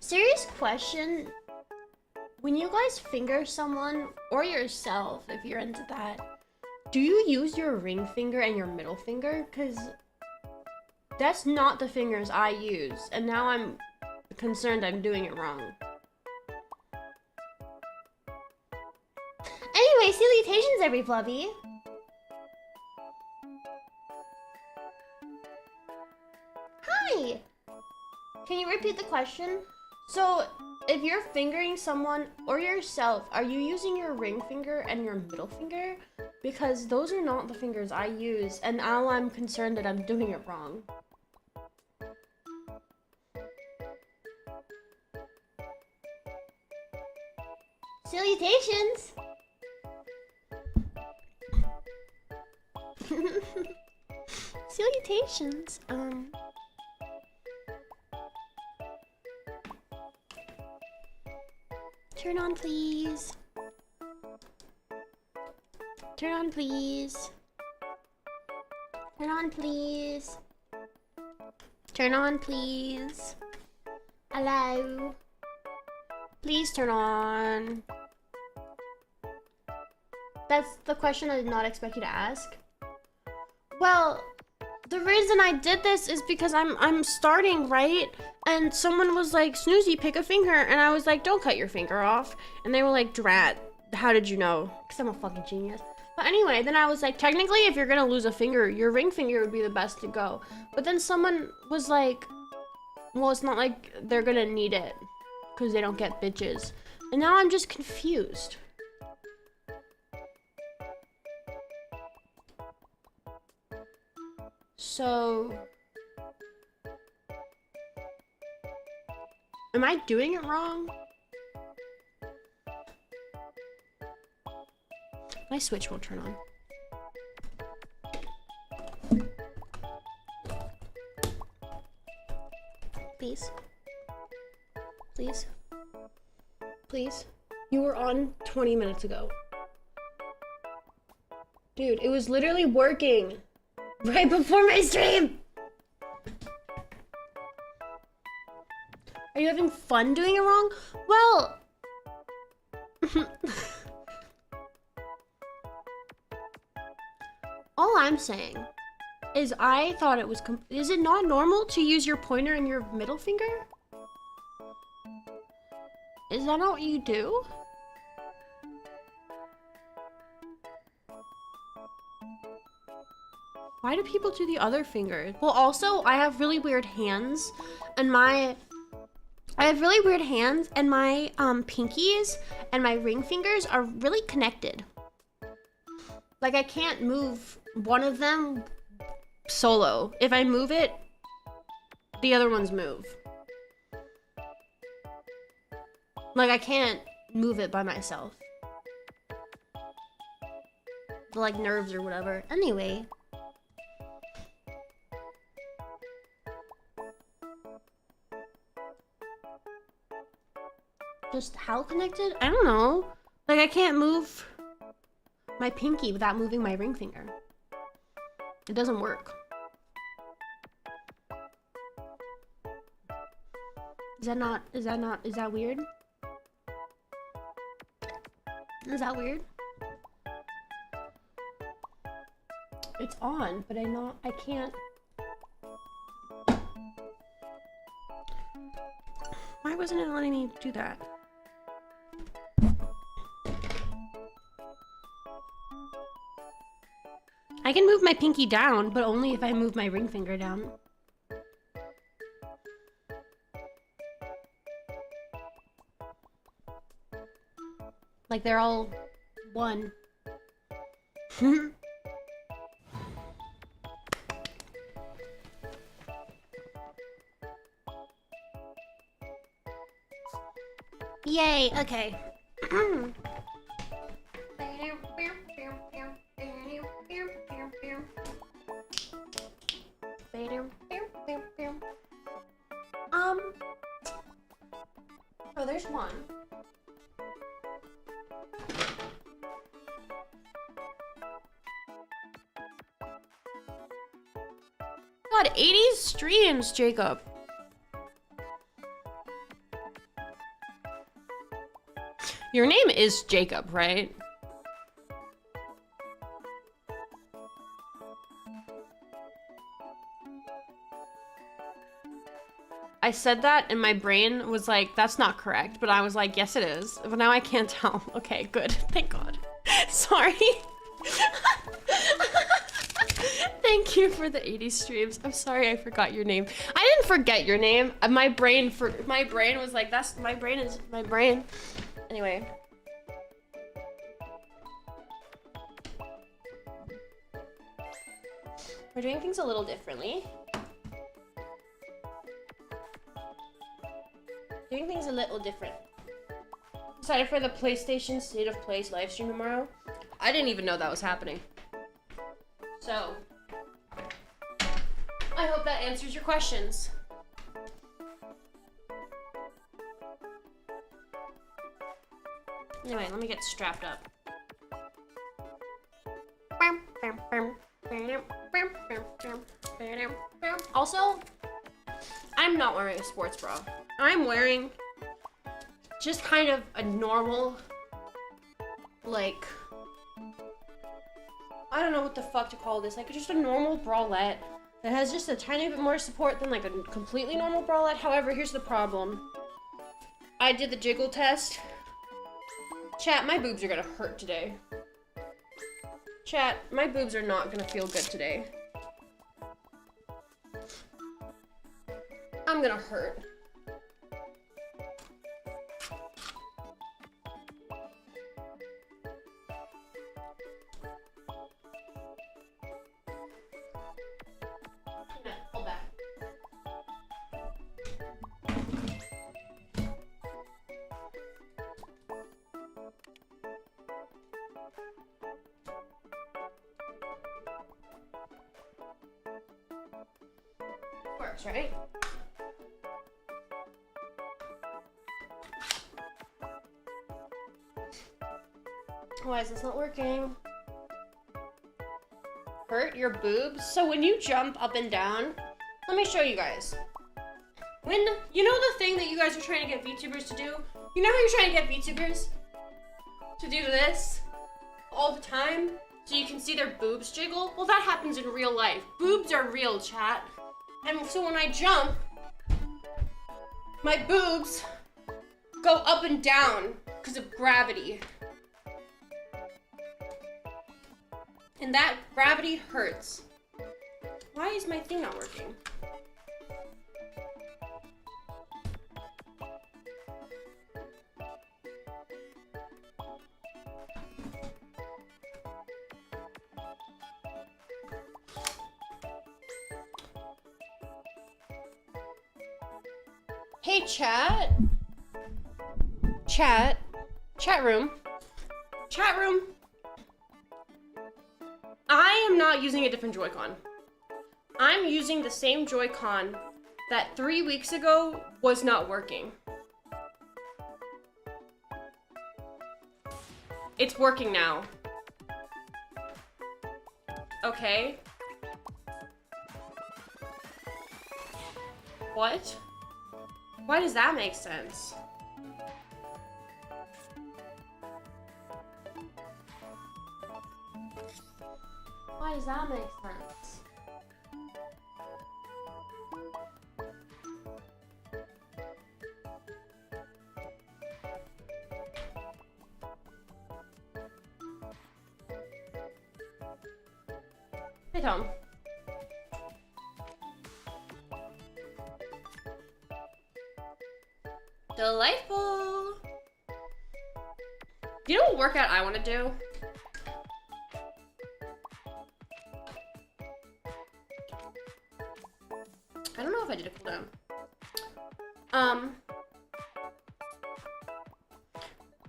Serious question. When you guys finger someone, or yourself, if you're into that, do you use your ring finger and your middle finger? Because that's not the fingers I use, and now I'm concerned I'm doing it wrong. Anyway, salutations, every fluffy. Hi! Can you repeat the question? So, if you're fingering someone or yourself, are you using your ring finger and your middle finger? Because those are not the fingers I use, and now I'm concerned that I'm doing it wrong. Salutations! Salutations. Turn on, please. Turn on, please. Turn on, please. Turn on, please. Hello. Please turn on. That's the question I did not expect you to ask. Well, the reason I did this is because I'm starting, right? And someone was like, Snoozy, pick a finger. And I was like, don't cut your finger off. And they were like, Drat, how did you know? Because I'm a fucking genius. But anyway, then I was like, technically, if you're gonna lose a finger, your ring finger would be the best to go. But then someone was like, well, it's not like they're gonna need it because they don't get bitches. And now I'm just confused. So, am I doing it wrong? My switch won't turn on. Please. Please. Please. You were on 20 minutes ago. Dude, it was literally working right before my stream. Are you having fun doing it wrong? Well, all I'm saying is I thought it was is it not normal to use your pointer and your middle finger? Is that not what you do? Why do people do the other finger? Well, also, I have really weird hands, and my pinkies and my ring fingers are really connected. Like, I can't move one of them solo. If I move it, the other ones move. Like, I can't move it by myself. Like, nerves or whatever. Anyway. Just how connected? I don't know. Like, I can't move my pinky without moving my ring finger. It doesn't work. Is that weird? Is that weird? It's on, but I can't. Why wasn't it letting me do that? I can move my pinky down, but only if I move my ring finger down. Like they're all one. Yay, okay. Oh, there's one. God, 80 streams, Jacob. Your name is Jacob, right? I said that and my brain was like, that's not correct. But I was like, yes, it is. But now I can't tell. Okay, good. Thank God. Sorry. Thank you for the 80 streams. I'm sorry I forgot your name. I didn't forget your name. My brain was like, that's my brain. Anyway. We're doing things a little differently. Doing things a little different. Excited for the PlayStation State of Play live stream tomorrow. I didn't even know that was happening. So, I hope that answers your questions. Anyway, let me get strapped up. Also, I'm not wearing a sports bra. I'm wearing just kind of a normal, like, I don't know what the fuck to call this, like just a normal bralette that has just a tiny bit more support than like a completely normal bralette. However, here's the problem. I did the jiggle test. Chat, my boobs are gonna hurt today. Chat, my boobs are not gonna feel good today. I'm gonna hurt. Hold back. Works, right? Why is this not working? Hurt your boobs? So when you jump up and down, let me show you guys. When, you know the thing that you guys are trying to get VTubers to do? You know how you're trying to get VTubers to do this all the time? So you can see their boobs jiggle? Well, that happens in real life. Boobs are real, chat. And so when I jump, my boobs go up and down because of gravity. And that gravity hurts. Why is my thing not working? Hey, chat room. I am not using a different Joy-Con. I'm using the same Joy-Con that 3 weeks ago was not working. It's working now. Okay. What? Why does that make sense? Why does that make sense? Hey, Tom. Delightful. You know what workout I want to do? I don't know if I did a cooldown.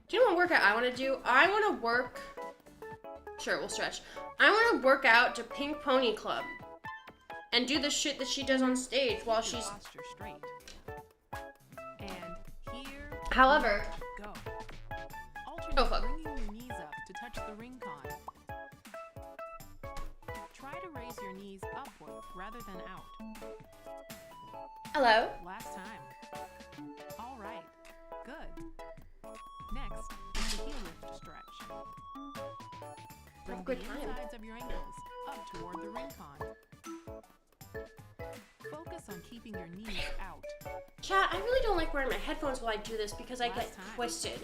Do you know what workout I want to do? I want to work. Sure, we'll stretch. I want to work out to Pink Pony Club and do the shit that she does on stage while she's. Straight. And here. However. Go. Oh fuck. Bringing your knees up to touch the ring con. Try to raise your knees upward rather than out. Hello. Last time. All right. Good. Next, the heel lift stretch. Bring Good the time. insides of your ankles up toward the ring con. Focus on keeping your knees out. Chat, I really don't like wearing my headphones while I do this because I get Last time. twisted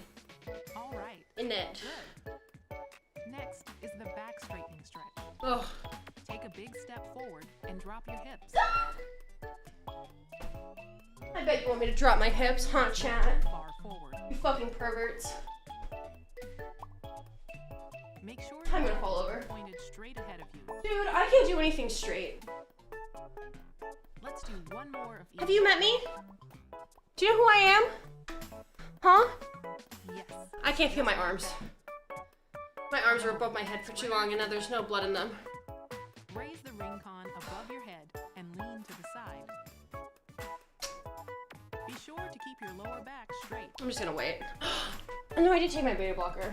All right. in it. Good. Next is the back straightening stretch. Ugh. Take a big step forward and drop your hips. I bet you want me to drop my hips, huh, chat? Far forward. You fucking perverts. Make sure I'm your gonna fall arms over. are pointed straight ahead of you. Dude, I can't do anything straight. Let's do one more of each. Have you met me? Do you know who I am? Huh? Yes. I can't feel my arms. My arms were above my head for too long and now there's no blood in them. Raise the ring con above your head and lean to the side. Be sure to keep your lower back straight. I'm just gonna wait. No, I did take my beta blocker.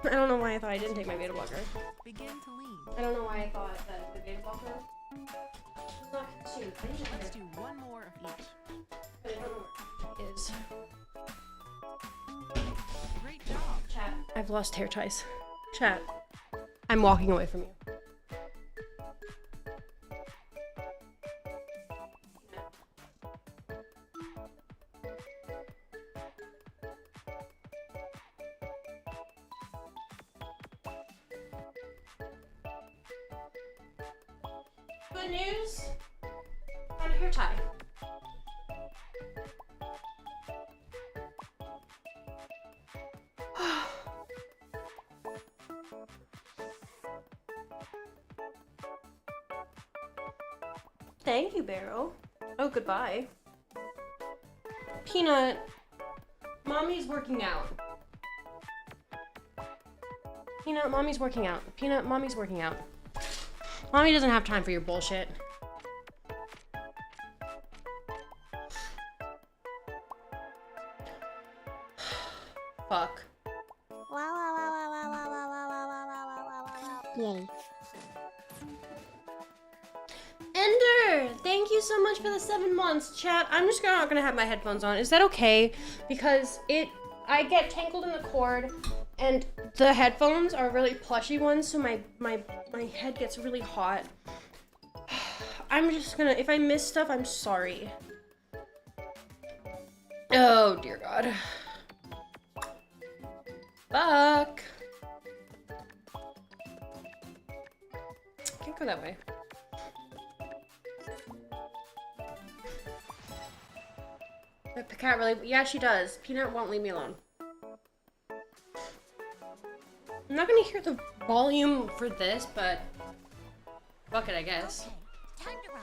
I don't know why I thought I didn't take my beta blocker. Begin to lean. I don't know why I thought that the beta blocker was not consumed. I need to Let's do one more of each. but I don't know where it is. Great job. Chat. I've lost hair ties. Chat. I'm walking away from you. Good news. Found a hair tie. Thank you, Barrel. Oh, goodbye. Peanut, Mommy's working out. Peanut, Mommy's working out. Peanut, Mommy's working out. Mommy doesn't have time for your bullshit. Fuck. Yay. Ender, thank you so much for the 7 months, chat. I'm just not gonna have my headphones on. Is that okay? Because I get tangled in the cord, and the headphones are really plushy ones, so my head gets really hot. I'm just gonna, if I miss stuff, I'm sorry. Oh dear God. Fuck. Can't go that way. The cat really, yeah, she does. Peanut won't leave me alone. I'm not gonna hear the volume for this, but fuck it, I guess. Okay, time to run.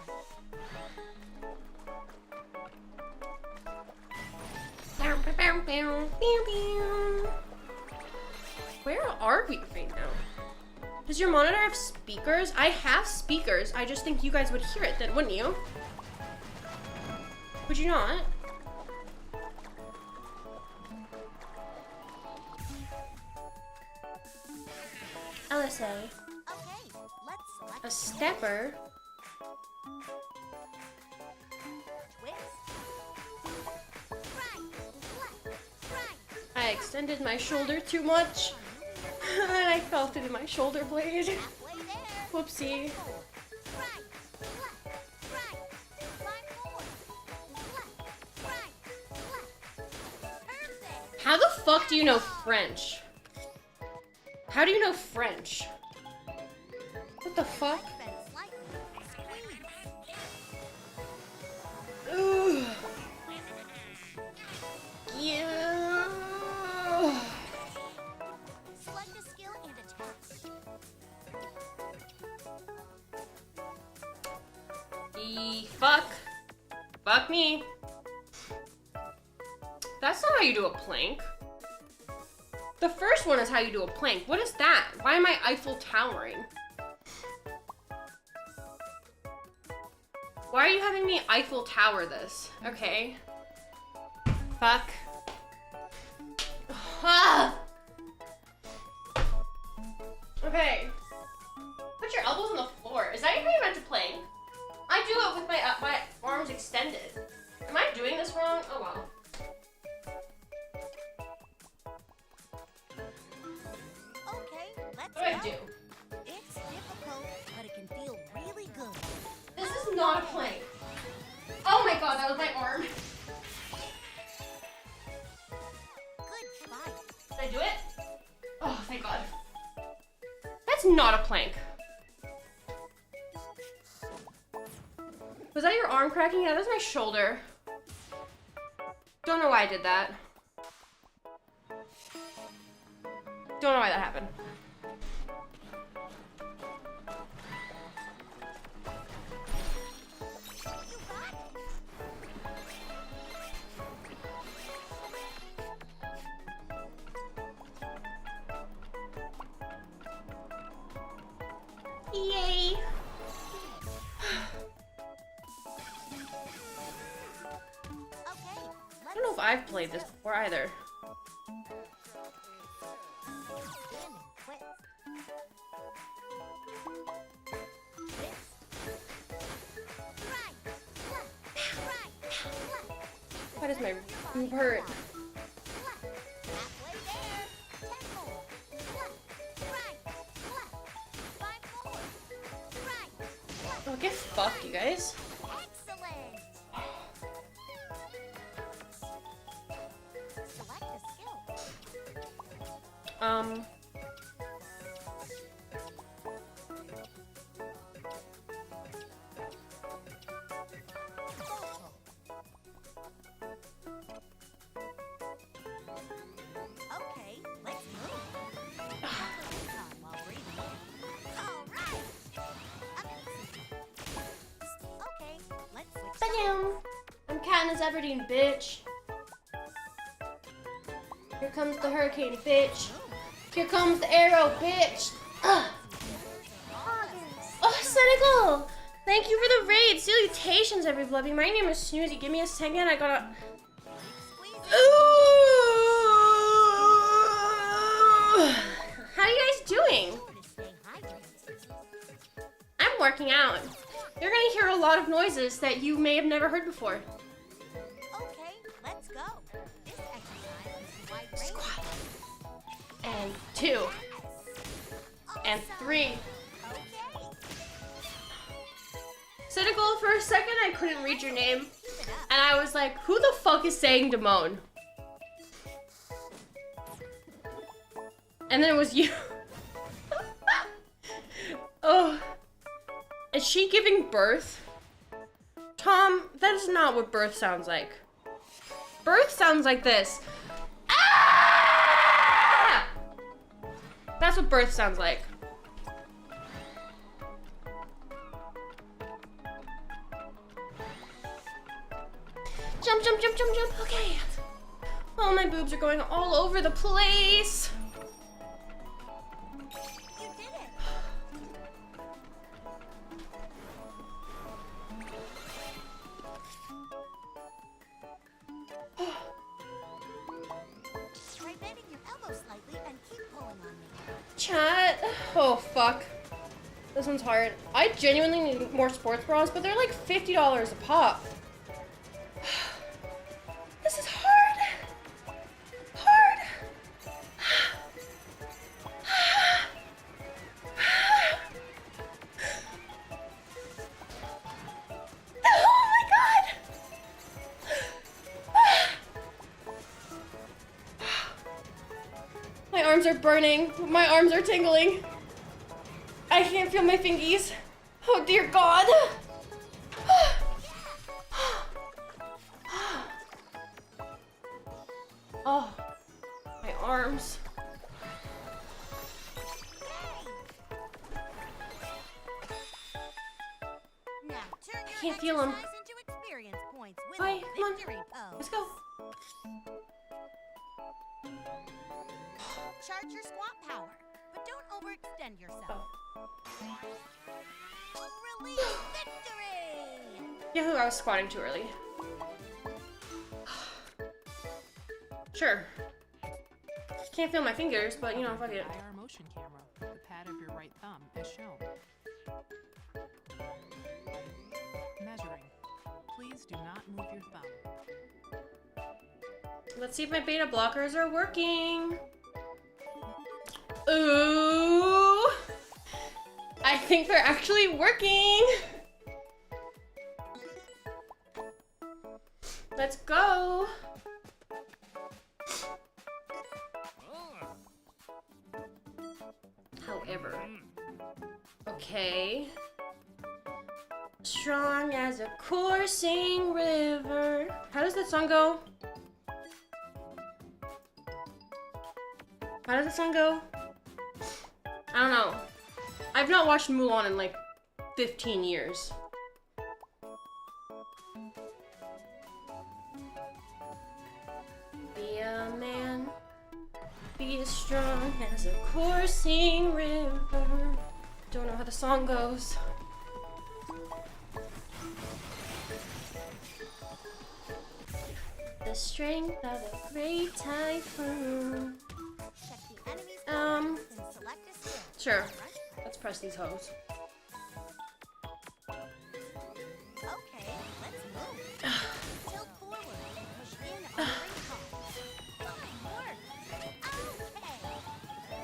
Where are we right now? Does your monitor have speakers? I have speakers. I just think you guys would hear it then, wouldn't you? Would you not? LSA. Okay, let's select A stepper. twist. Right, left, right. I extended my shoulder too much. And I fell through my shoulder blade. Halfway there. Whoopsie. Right, left, right. Climb forward. Left, right, left. Perfect. How the fuck do you know French? How do you know French? What the fuck? Bend slightly. Squeeze. Ugh. Yeah. Select a skill and attach. Fuck. Fuck me. That's not how you do a plank. The first one is how you do a plank. What is that? Why am I Eiffel Towering? Why are you having me Eiffel Tower this? Okay. Fuck. Ah! Okay. Put your elbows on the floor. Is that how you're meant to plank? I do it with my arms extended. Am I doing this wrong? Oh well. do. It's difficult, but it can feel really good. This is not a plank. Oh my god, that was my arm. Good fight. Did I do it? Oh, thank god. That's not a plank. Was that your arm cracking? Yeah, that's my shoulder. Don't know why I did that. Don't know why that happened. You got it. Yay! Okay, I don't know if I've played this before either. stand and twist. Twist. Right, left, right, left. Why does my boob hurt? Left. Halfway there. 10 more. Left, right, left. 5 more. Right, left. Oh, get fucked, you guys. Excellent. Select a skill. Okay, let's move. Recon while breathing in. All right. Okay, let's switch. Ba-dum. I'm Katniss Everdeen, bitch. Here comes the hurricane, bitch. Here comes the arrow, bitch. Ugh. Oh, Senegal! Thank you for the raid. Salutations, everybody. My name is Snoozy. Give me a second. I gotta. Ooh! How you guys doing? I'm working out. You're gonna hear a lot of noises that you may have never heard before. Okay, let's go. This exercise is wide range. Squat. And 2. And 3. Okay. Cynical, for a second I couldn't read your name. And I was like, who the fuck is saying Damone? And then it was you. Oh. Is she giving birth? Tom, that is not what birth sounds like. Birth sounds like this. Ah! That's what birth sounds like. Jump, jump, jump, jump, jump. Okay. Oh, my boobs are going all over the place. You did it. Try bending your elbow slightly and keep pulling on me. Chat. Oh, fuck. This one's hard. I genuinely need more sports bras, but they're like $50 a pop. This is hard. Hard. Oh my god. My arms are burning. My arms are tingling. I can't feel my fingies. Oh dear God. Oh, my arms. Now turn your can't feel 'em. exercise into experience points with Hi, a come on. victory pose. Let's go. Charge your squat power, but don't overextend yourself. Release victory! Yahoo, I was squatting too early. Sure. Can't feel my fingers, but you know, fuck it. IR motion camera. The pad of your right thumb is shown. Measuring. Please do not move your thumb. Let's see if my beta blockers are working. Ooh. I think they're actually working. Let's go. However, okay. Strong as a coursing river. How does that song go? How does that song go? I don't know. I've not watched Mulan in like 15 years. Be a man, be as strong as a coursing river. Don't know how the song goes. The strength of a great typhoon. Check the enemy's Um, weapons and select a skill. Sure. Let's press these hoes. Okay, let's move. Tilt forward and push in on the ring call. Fine work. Okay.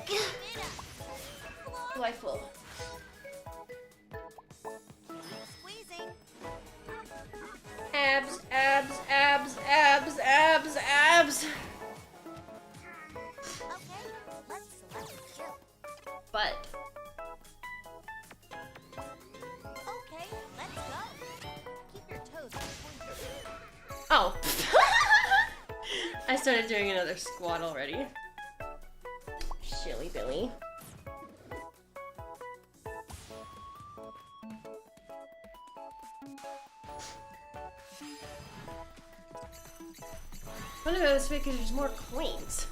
Keep it up. Delightful. Keep squeezing. Abs, abs, abs, abs, abs, abs. Okay, let's select a skill. But Okay, let's go. Keep your toes pointed. oh, I started doing another squat already. Shilly Billy. I'm gonna go this way because there's more coins.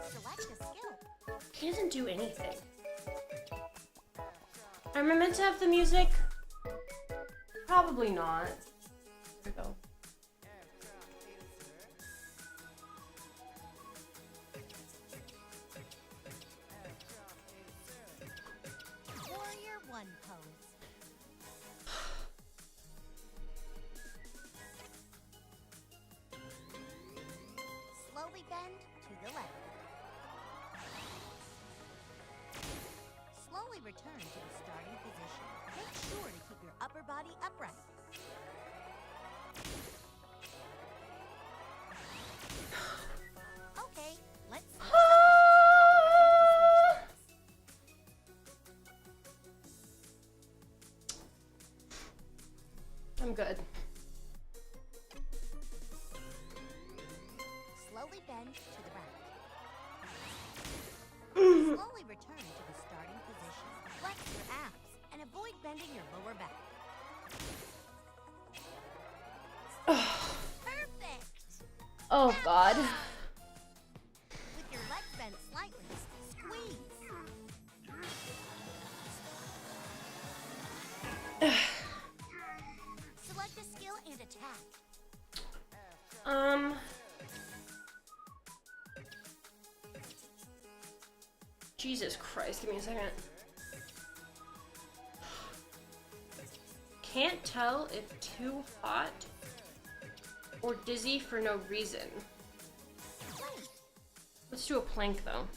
Select a skill. He doesn't do anything. Am I meant to have the music? Probably not. Here we go. Warrior 1 pose. Slowly bend to the left. Slowly return to the starting position. Make sure to keep your upper body upright. Okay, let's switch sides. I'm good. Slowly bend to the right. Slowly return to the starting position. Flex your abs and avoid bending your lower back. Perfect! Oh God. With your legs bent slightly, squeeze. Select a skill and attack. Jesus Christ, give me a second. Can't tell if too hot or dizzy for no reason. Plank. Let's do a plank though.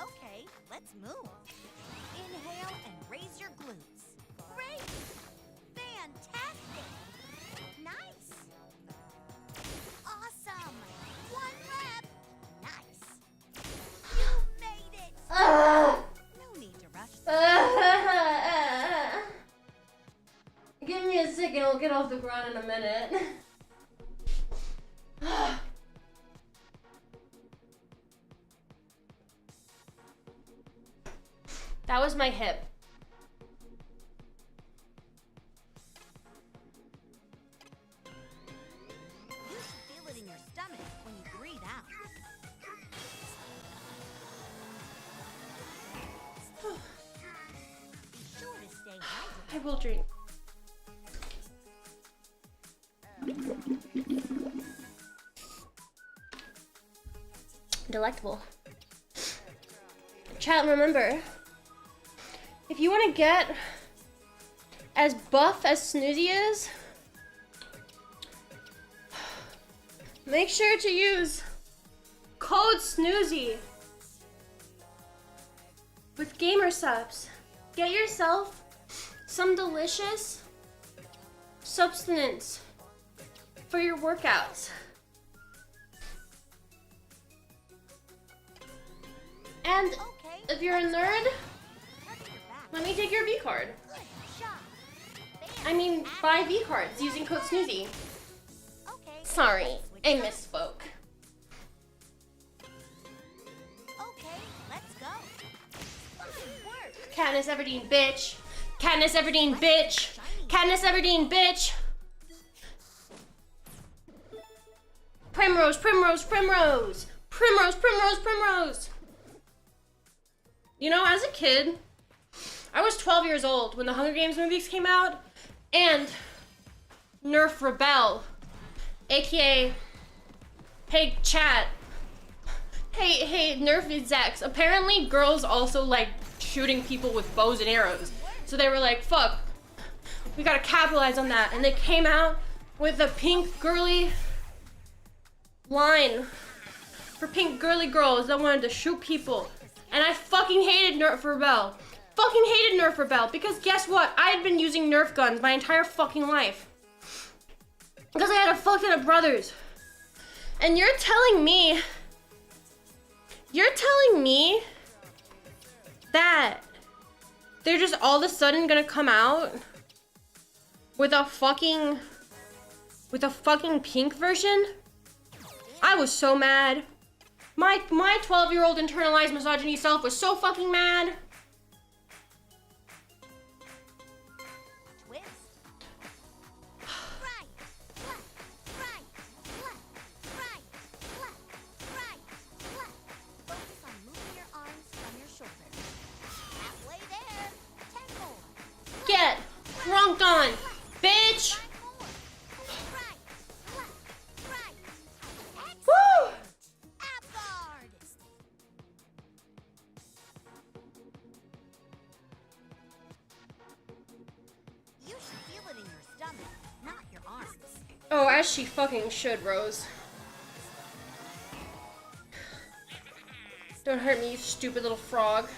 Okay, let's move. Inhale and raise your glutes. Great! Fantastic! Nice! Awesome! 1 rep! Nice! You made it! No need to rush. Give me a second, I'll get off the ground in a minute. That was my hip. You should feel it in your stomach when you breathe out. Be sure to stay hydrated. I will drink. Delectable. Chat, remember, if you want to get as buff as Snoozy is, make sure to use code Snoozy with gamer subs. Get yourself some delicious substance for your workouts. And Okay. if you're a nerd, Turn your back. let me take your V card. Good shot. Bam. I mean, buy V cards using code Snoozy. Okay. Sorry, Switch I up. misspoke. Okay, let's go. Fine work. Katniss Everdeen, bitch. Katniss Everdeen, bitch. Katniss Everdeen, bitch. Primrose, primrose, primrose. Primrose, primrose, primrose. You know, as a kid, I was 12 years old when the Hunger Games movies came out, and Nerf Rebel, aka, hey chat, hey Nerf execs, apparently girls also like shooting people with bows and arrows. So they were like, fuck, we gotta capitalize on that. And they came out with a pink girly line for pink girly girls that wanted to shoot people. And I fucking hated Nerf Rebel. Fucking hated Nerf Rebel because guess what? I had been using Nerf guns my entire fucking life. Because I had a fuck ton of brothers. And you're telling me that they're just all of a sudden gonna come out with a fucking pink version? I was so mad. My 12-year-old internalized misogyny self was so fucking mad. Twist. Right, left, right, left, right, left, right, left. Focus on moving your arms from your shoulders. Halfway there. 10 more. Get drunked on, bitch. 5 more. Right, left, right. Excellent. Woo! Ab guard. You should feel it in your stomach, not your arms. Oh, as she fucking should, Rose. Don't hurt me, you stupid little frog.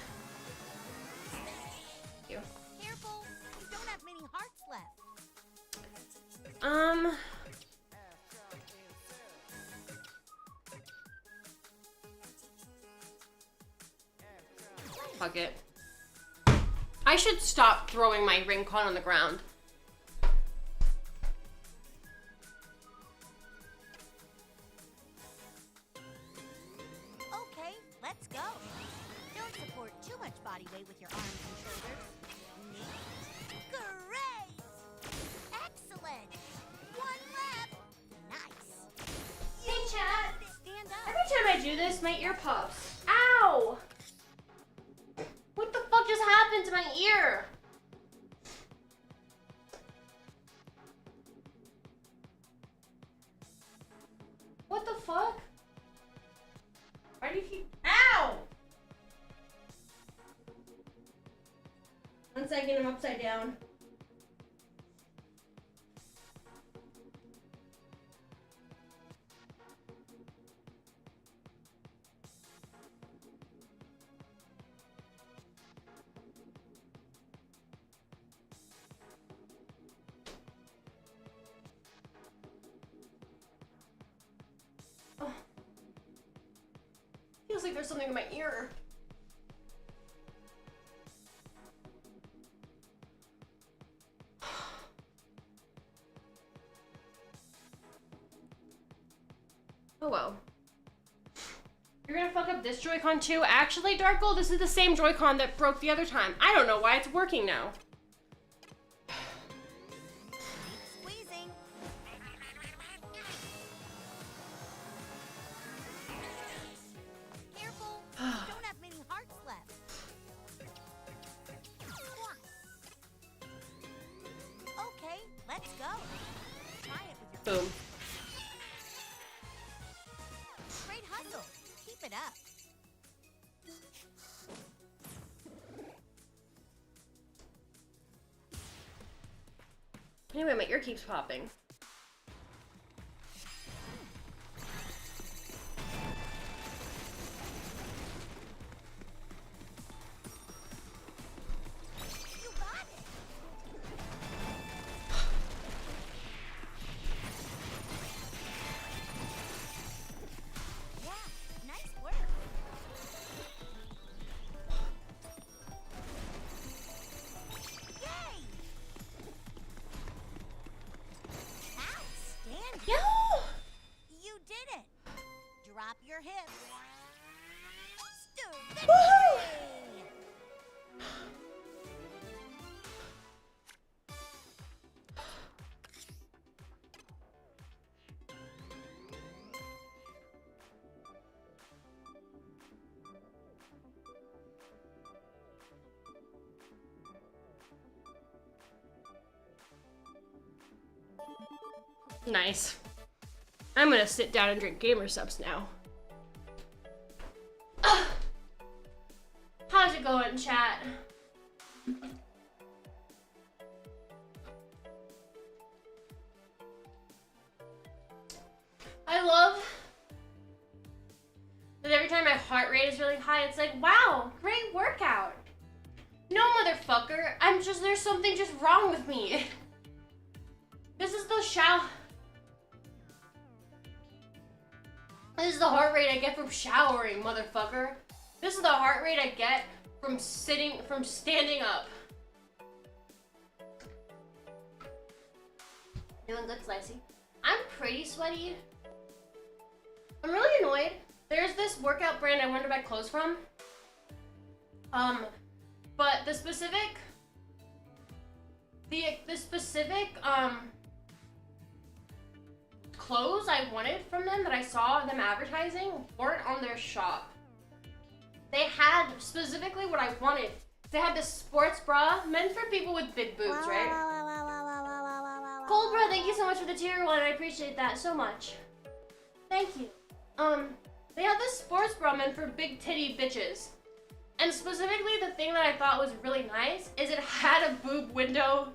You. Careful, you don't have many hearts left. Fuck it. I should stop throwing my ring con on the ground. Okay, let's go. Don't support too much body weight with your arms and shoulders. Neat. Great! Excellent! One left. Nice. Hey, chat. Stand up. Every time I do this, my ear pops. Ow! What the fuck just happened to my ear? What the fuck? Why do you keep... Ow! 1 second, I'm upside down. Oh. Feels like there's something in my ear. Oh well. You're gonna fuck up this Joy-Con too? Actually, Darkle, this is the same Joy-Con that broke the other time. I don't know why it's working now. Squeezing. Careful, you don't have many hearts left. Okay, let's go. Try it with your Boom. great hustle. Keep it up. Anyway, my ear keeps popping. You got it. Yeah, nice work. Yay! Outstanding. Yo! You did it. Drop your hips. Stupid. Woohoo! Nice. I'm gonna sit down and drink gamer subs now. Ugh. How's it going, chat? I love that every time my heart rate is really high, it's like, wow, great workout. No, motherfucker, there's something just wrong with me. This is the This is the heart rate I get from showering, motherfucker. This is the heart rate I get from standing up. Doing good, Slicey. I'm pretty sweaty. I'm really annoyed. There's this workout brand I wanted to buy clothes from. But the specific clothes I wanted from them that I saw them advertising weren't on their shop. They had specifically what I wanted. They had this sports bra meant for people with big boobs, right? Cold bra, thank you so much for the tier 1. I appreciate that so much. Thank you. They had this sports bra meant for big titty bitches. And specifically the thing that I thought was really nice is it had a boob window.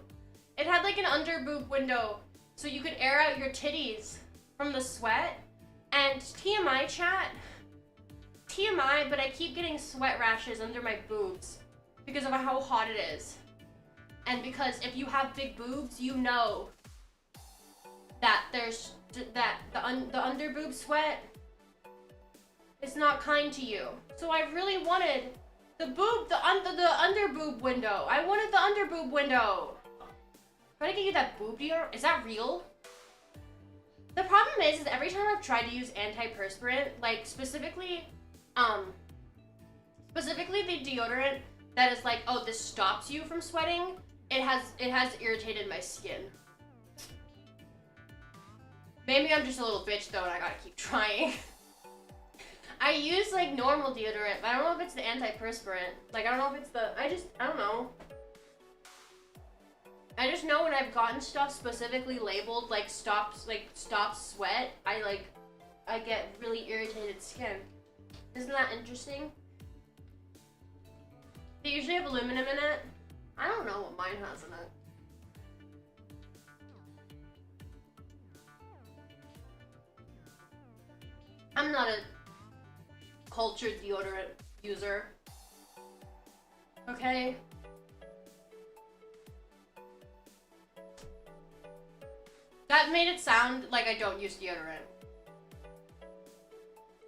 It had like an under boob window so you could air out your titties from the sweat. And TMI chat, TMI, but I keep getting sweat rashes under my boobs because of how hot it is. And because if you have big boobs, you know that the under boob sweat is not kind to you. So I really wanted the under boob window. I wanted the under boob window. Try to get you that boob deodorant. Is that real? The problem is every time I've tried to use antiperspirant, like specifically the deodorant that is like, oh, this stops you from sweating, it has irritated my skin. Maybe I'm just a little bitch though and I gotta keep trying. I use like normal deodorant, but I don't know if it's the antiperspirant. Like I don't know if it's the, I don't know. I just know when I've gotten stuff specifically labeled like stops sweat, I get really irritated skin. Isn't that interesting? They usually have aluminum in it. I don't know what mine has in it. I'm not a cultured deodorant user. Okay? That made it sound like I don't use deodorant.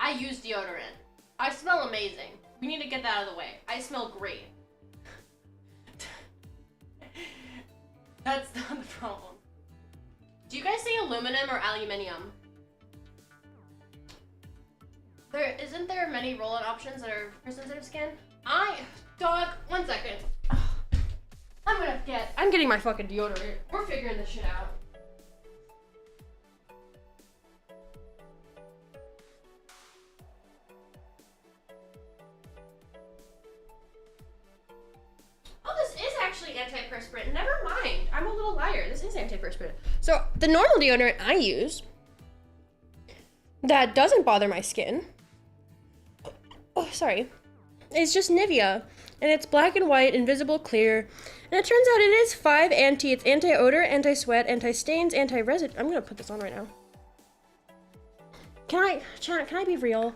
I use deodorant. I smell amazing. We need to get that out of the way. I smell great. That's not the problem. Do you guys say aluminum or aluminium? Isn't there many roll-on options that are for sensitive skin? Dog, 1 second. I'm getting my fucking deodorant. We're figuring this shit out. Oh, this is actually antiperspirant. Never mind. I'm a little liar. This is antiperspirant. So the normal deodorant I use that doesn't bother my skin, oh, sorry, it's just Nivea And it's black and white, invisible, clear. And it turns out it is 5 anti. It's anti-odor, anti-sweat, anti-stains, anti-residue. I'm gonna put this on right now. Chan, can I be real?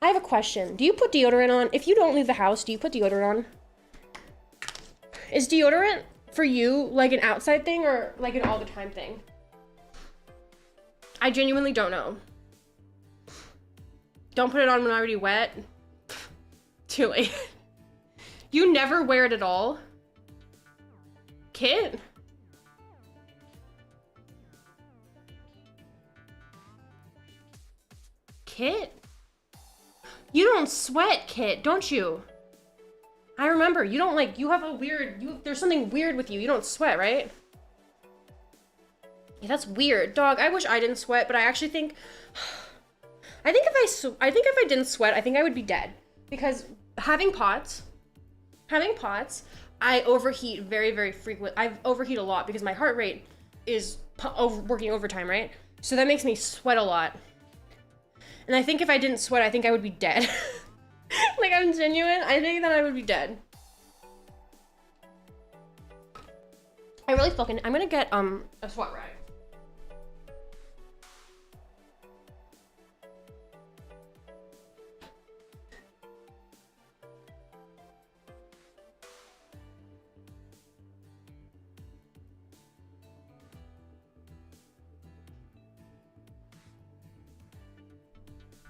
I have a question. Do you put deodorant on? If you don't leave the house, do you put deodorant on? Is deodorant for you like an outside thing or like an all the time thing? I genuinely don't know. Don't put it on when I'm already wet. Too late. You never wear it at all? Kit? Kit? You don't sweat, Kit, don't you? I remember, you don't like, you have a weird, there's something weird with you. You don't sweat, right? Yeah, that's weird. Dog, I wish I didn't sweat, but I actually think, I think if I didn't sweat, I think I would be dead. Because having POTS, I overheat very, very frequent. I overheat a lot because my heart rate is working overtime, right? So that makes me sweat a lot. And I think if I didn't sweat, I think I would be dead. Like, I'm genuine. I think that I would be dead. I'm gonna get, a sweat rag.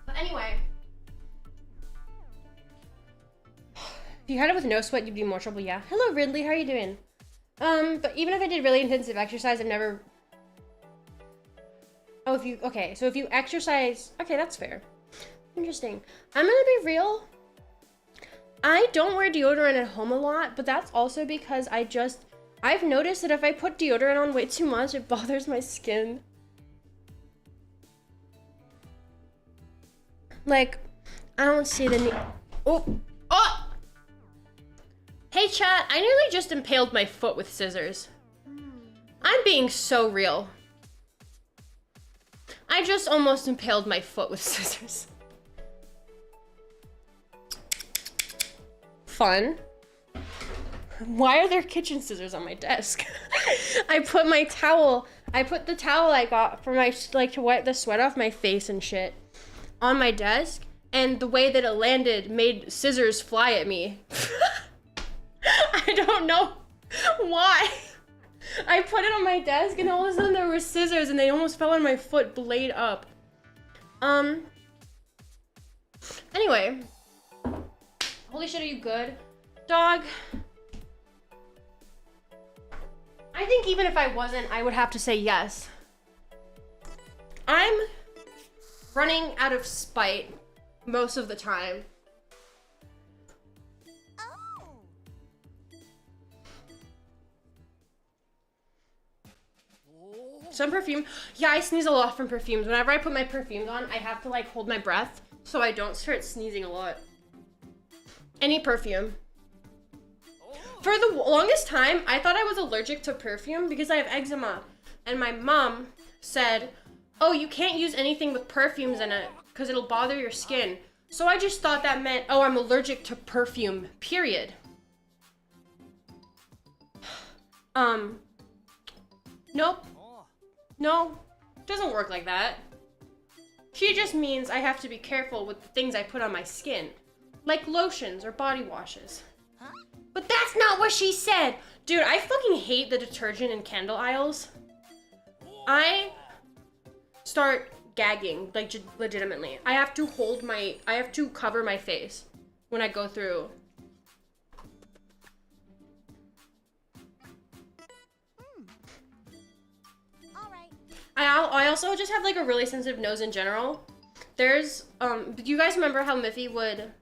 But anyway. If you had it with no sweat, you'd be more trouble, yeah. Hello, Ridley, how are you doing? But even if I did really intensive exercise, I've never... Oh, so if you exercise... Okay, that's fair. Interesting. I'm gonna be real. I don't wear deodorant at home a lot, but that's also because I've noticed that if I put deodorant on way too much, it bothers my skin. Like, I don't see the need... Oh! Hey chat, I nearly just impaled my foot with scissors. I'm being so real. I just almost impaled my foot with scissors. Fun. Why are there kitchen scissors on my desk? I put the towel I got for my, like, to wipe the sweat off my face and shit on my desk, and the way that it landed made scissors fly at me. I don't know why. I put it on my desk and all of a sudden there were scissors and they almost fell on my foot blade up. Anyway. Holy shit, are you good? Dog. I think even if I wasn't, I would have to say yes. I'm running out of spite most of the time. Some perfume. Yeah, I sneeze a lot from perfumes. Whenever I put my perfumes on, I have to like hold my breath so I don't start sneezing a lot. Any perfume. For the longest time, I thought I was allergic to perfume because I have eczema. And my mom said, oh, you can't use anything with perfumes in it because it'll bother your skin. So I just thought that meant, oh, I'm allergic to perfume, period. Nope. No, doesn't work like that. She just means I have to be careful with the things I put on my skin, like lotions or body washes. Huh? But that's not what she said! Dude, I fucking hate the detergent and candle aisles. I start gagging, like legitimately. I have to cover my face when I go through. I also just have like a really sensitive nose in general. There's, do you guys remember how Miffy would,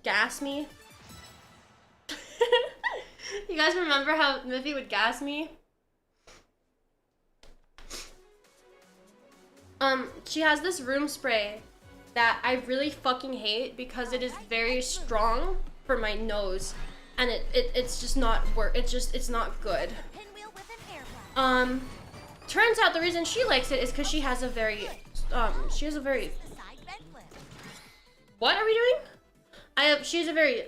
gas me? You guys remember how Miffy would gas me? She has this room spray that I really fucking hate because it is very strong for my nose. And it's just not it's not good. Turns out the reason she likes it is because she has a very What are we doing? She has a very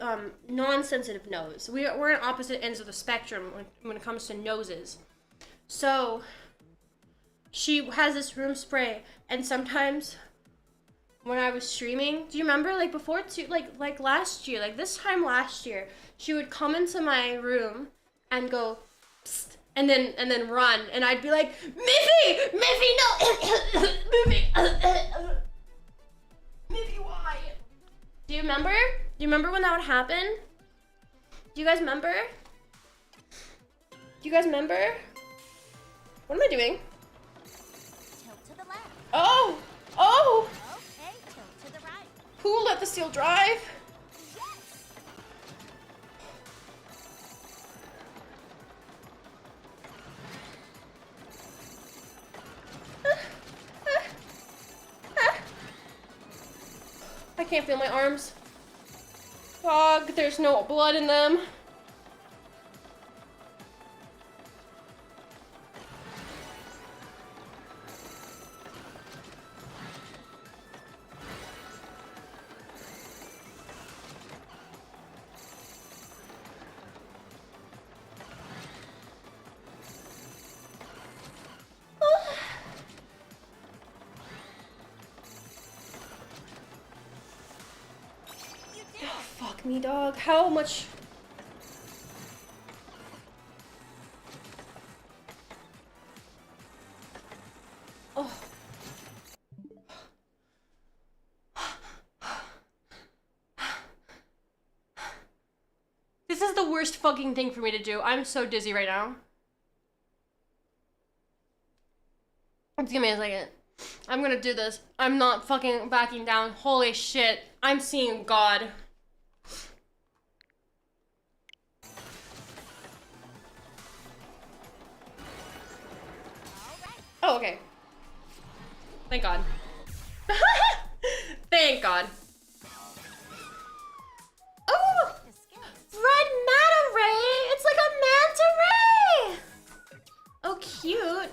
non-sensitive nose. We're on opposite ends of the spectrum when it comes to noses. So she has this room spray, and sometimes when I was streaming, do you remember like before like last year, like this time last year, she would come into my room and go psst, and then run, and I'd be like, Miffy, no, Miffy, Miffy, why? Do you remember? Do you remember when that would happen? Do you guys remember? Do you guys remember? What am I doing? Tilt to the left. Oh! Oh! Okay, tilt to the right. Who let the seal drive? Yes. I can't feel my arms. Dog, there's no blood in them. You did it. Fuck me, dog. How much? Oh. This is the worst fucking thing for me to do. I'm so dizzy right now. Just give me a second. I'm gonna do this. I'm not fucking backing down. Holy shit. I'm seeing God. Oh, okay. Thank God. Thank God. Oh! The skills. Red manta ray! It's like a manta ray! Oh, cute.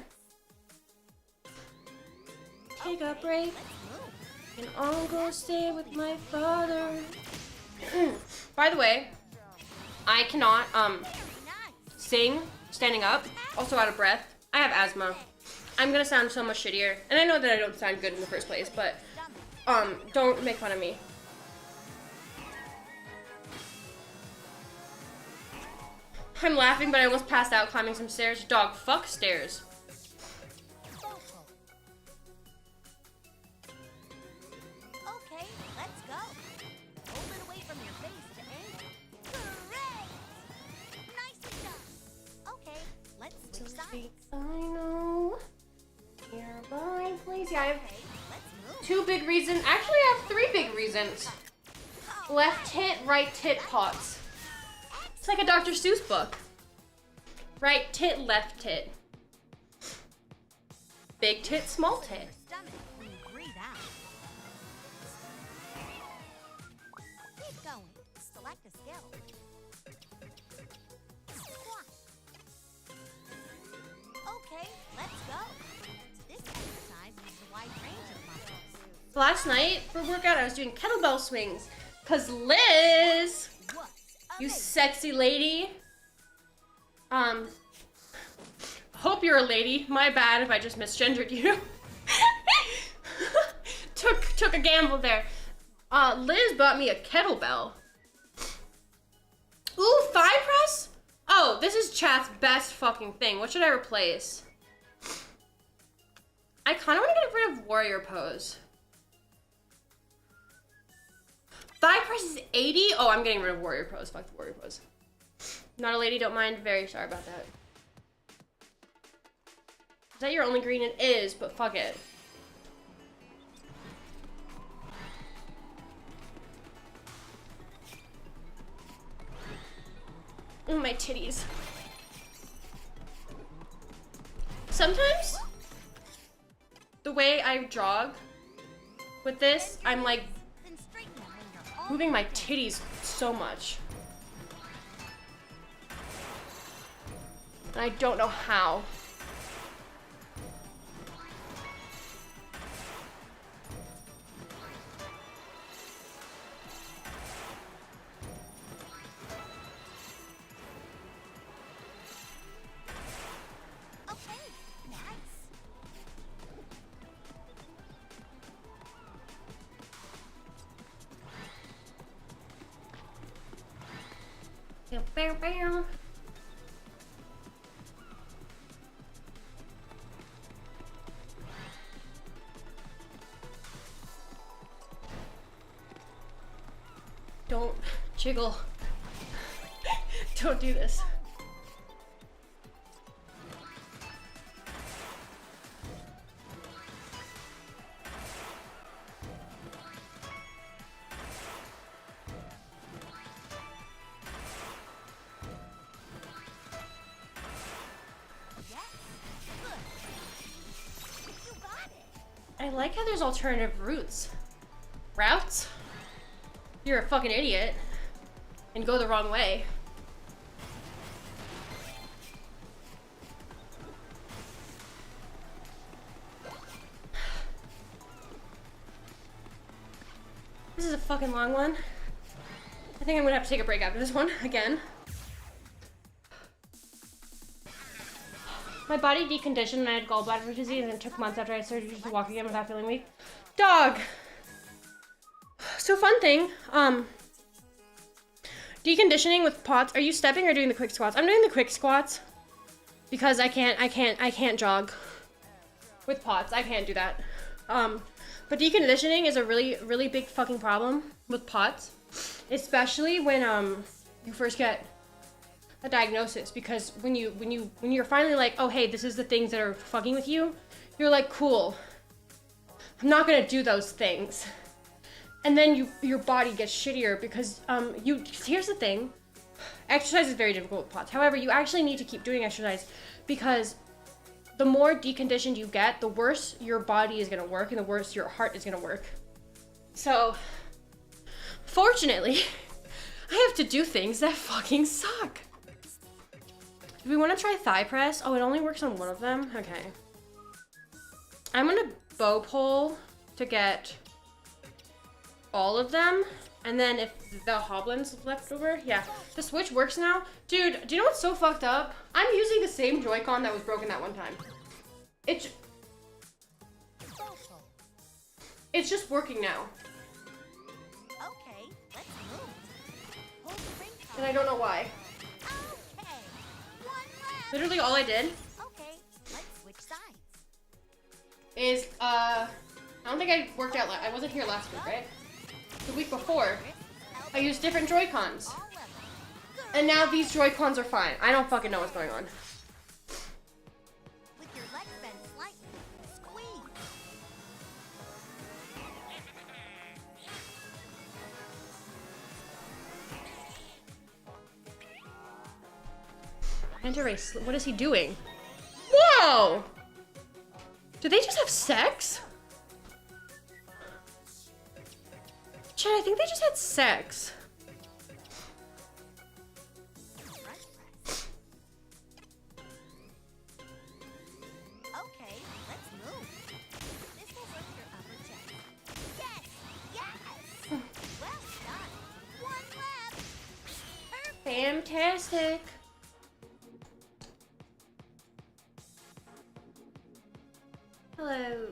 Take a break, Let's move. and I'll go stay with my father. By the way, I cannot Very nice. sing standing up. Also out of breath. I have asthma. I'm gonna sound so much shittier, and I know that I don't sound good in the first place, but don't make fun of me. I'm laughing, but I almost passed out climbing some stairs. Dog, fuck stairs. Vocal. Okay, let's go. Hold it away from your face to aim. Great. Nicely done. Okay, let's switch sides. I know. Nearby, please. Yeah, I have Okay, let's move. 2 big reasons. Actually, I have 3 big reasons. Left tit, right tit pots. It's like a Dr. Seuss book. Right tit, left tit. Big tit, small tit. Your stomach when you breathe out. Keep going. Select a skill. Squat. Okay, let's go. This exercise uses a wide range of muscles. Last night for workout, I was doing kettlebell swings. Cause Liz, What? you Amazing. sexy lady. Hope you're a lady. My bad if I just misgendered you. took a gamble there. Liz bought me a kettlebell. Ooh, thigh press? Oh, this is chat's best fucking thing. What should I replace? I kind of want to get rid of warrior pose. Thigh press is 80? Oh, I'm getting rid of warrior pose. Fuck the warrior pose. Not a lady, don't mind. Very sorry about that. Is that your only green? It is, but fuck it. Oh, my titties. Sometimes, the way I jog with this, I'm like Then straighten them when you're all moving my titties so much. And I don't know how. Bow, bow. Don't jiggle. Don't do this. I like how there's alternative routes. Routes? You're a fucking idiot and go the wrong way. This is a fucking long one. I think I'm gonna have to take a break after this one again. My body deconditioned and I had gallbladder disease and it took months after I had surgery to walk again without feeling weak. Dog! So fun thing, deconditioning with pots. Are you stepping or doing the quick squats? I'm doing the quick squats because I can't jog with pots. I can't do that. But deconditioning is a really big fucking problem with pots, especially when you first get a diagnosis, because when you're finally like, oh hey, this is the things that are fucking with you, you're like, cool, I'm not gonna do those things. And then your body gets shittier because here's the thing, exercise is very difficult with POTS. However, you actually need to keep doing exercise because the more deconditioned you get, the worse your body is gonna work and the worse your heart is gonna work. So, fortunately, I have to do things that fucking suck. Do we want to try thigh press? Oh, it only works on one of them? Okay. I'm gonna bow pull to get all of them. And then if the hoblins left over, yeah. The Switch works now. Dude, do you know what's so fucked up? I'm using the same Joy-Con that was broken that one time. It's just working now. Okay, let's move. Hold the ring card. And I don't know why. Okay. One left. Literally all I did Okay, let's switch sides. is, I don't think I worked out, I wasn't here last week, right? The week before, I used different Joy-Cons. All level. Good. And now these Joy-Cons are fine. I don't fucking know what's going on. With your legs bent slightly, squeeze. Anti-race, what is he doing? Whoa! Do they just have sex? Chad, I think they just had sex. Front press. Okay, let's move. This will work your upper chest. Yes! Yes! Well done. One left. Perfect. Fantastic. Hello.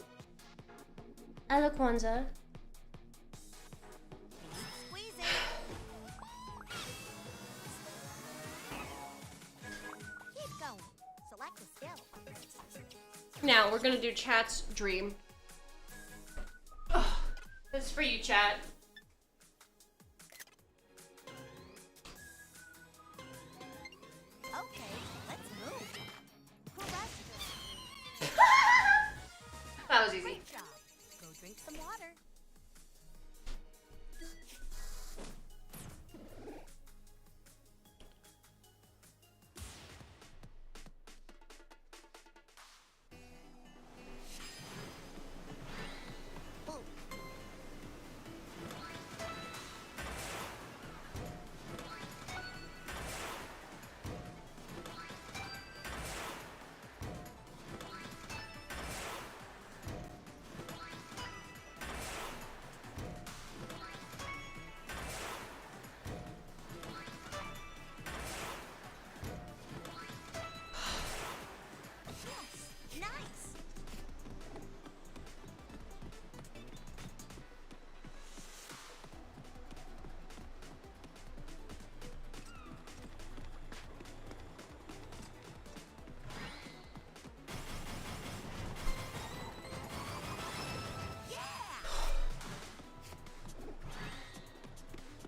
Hello, Kwanzaa. Squeezing. Keep going. Select a skill. Now, we're gonna do Chat's dream. Oh, this is for you, Chat. Okay, let's move. Correct. That was easy. Great job. Go drink some water. Ooh.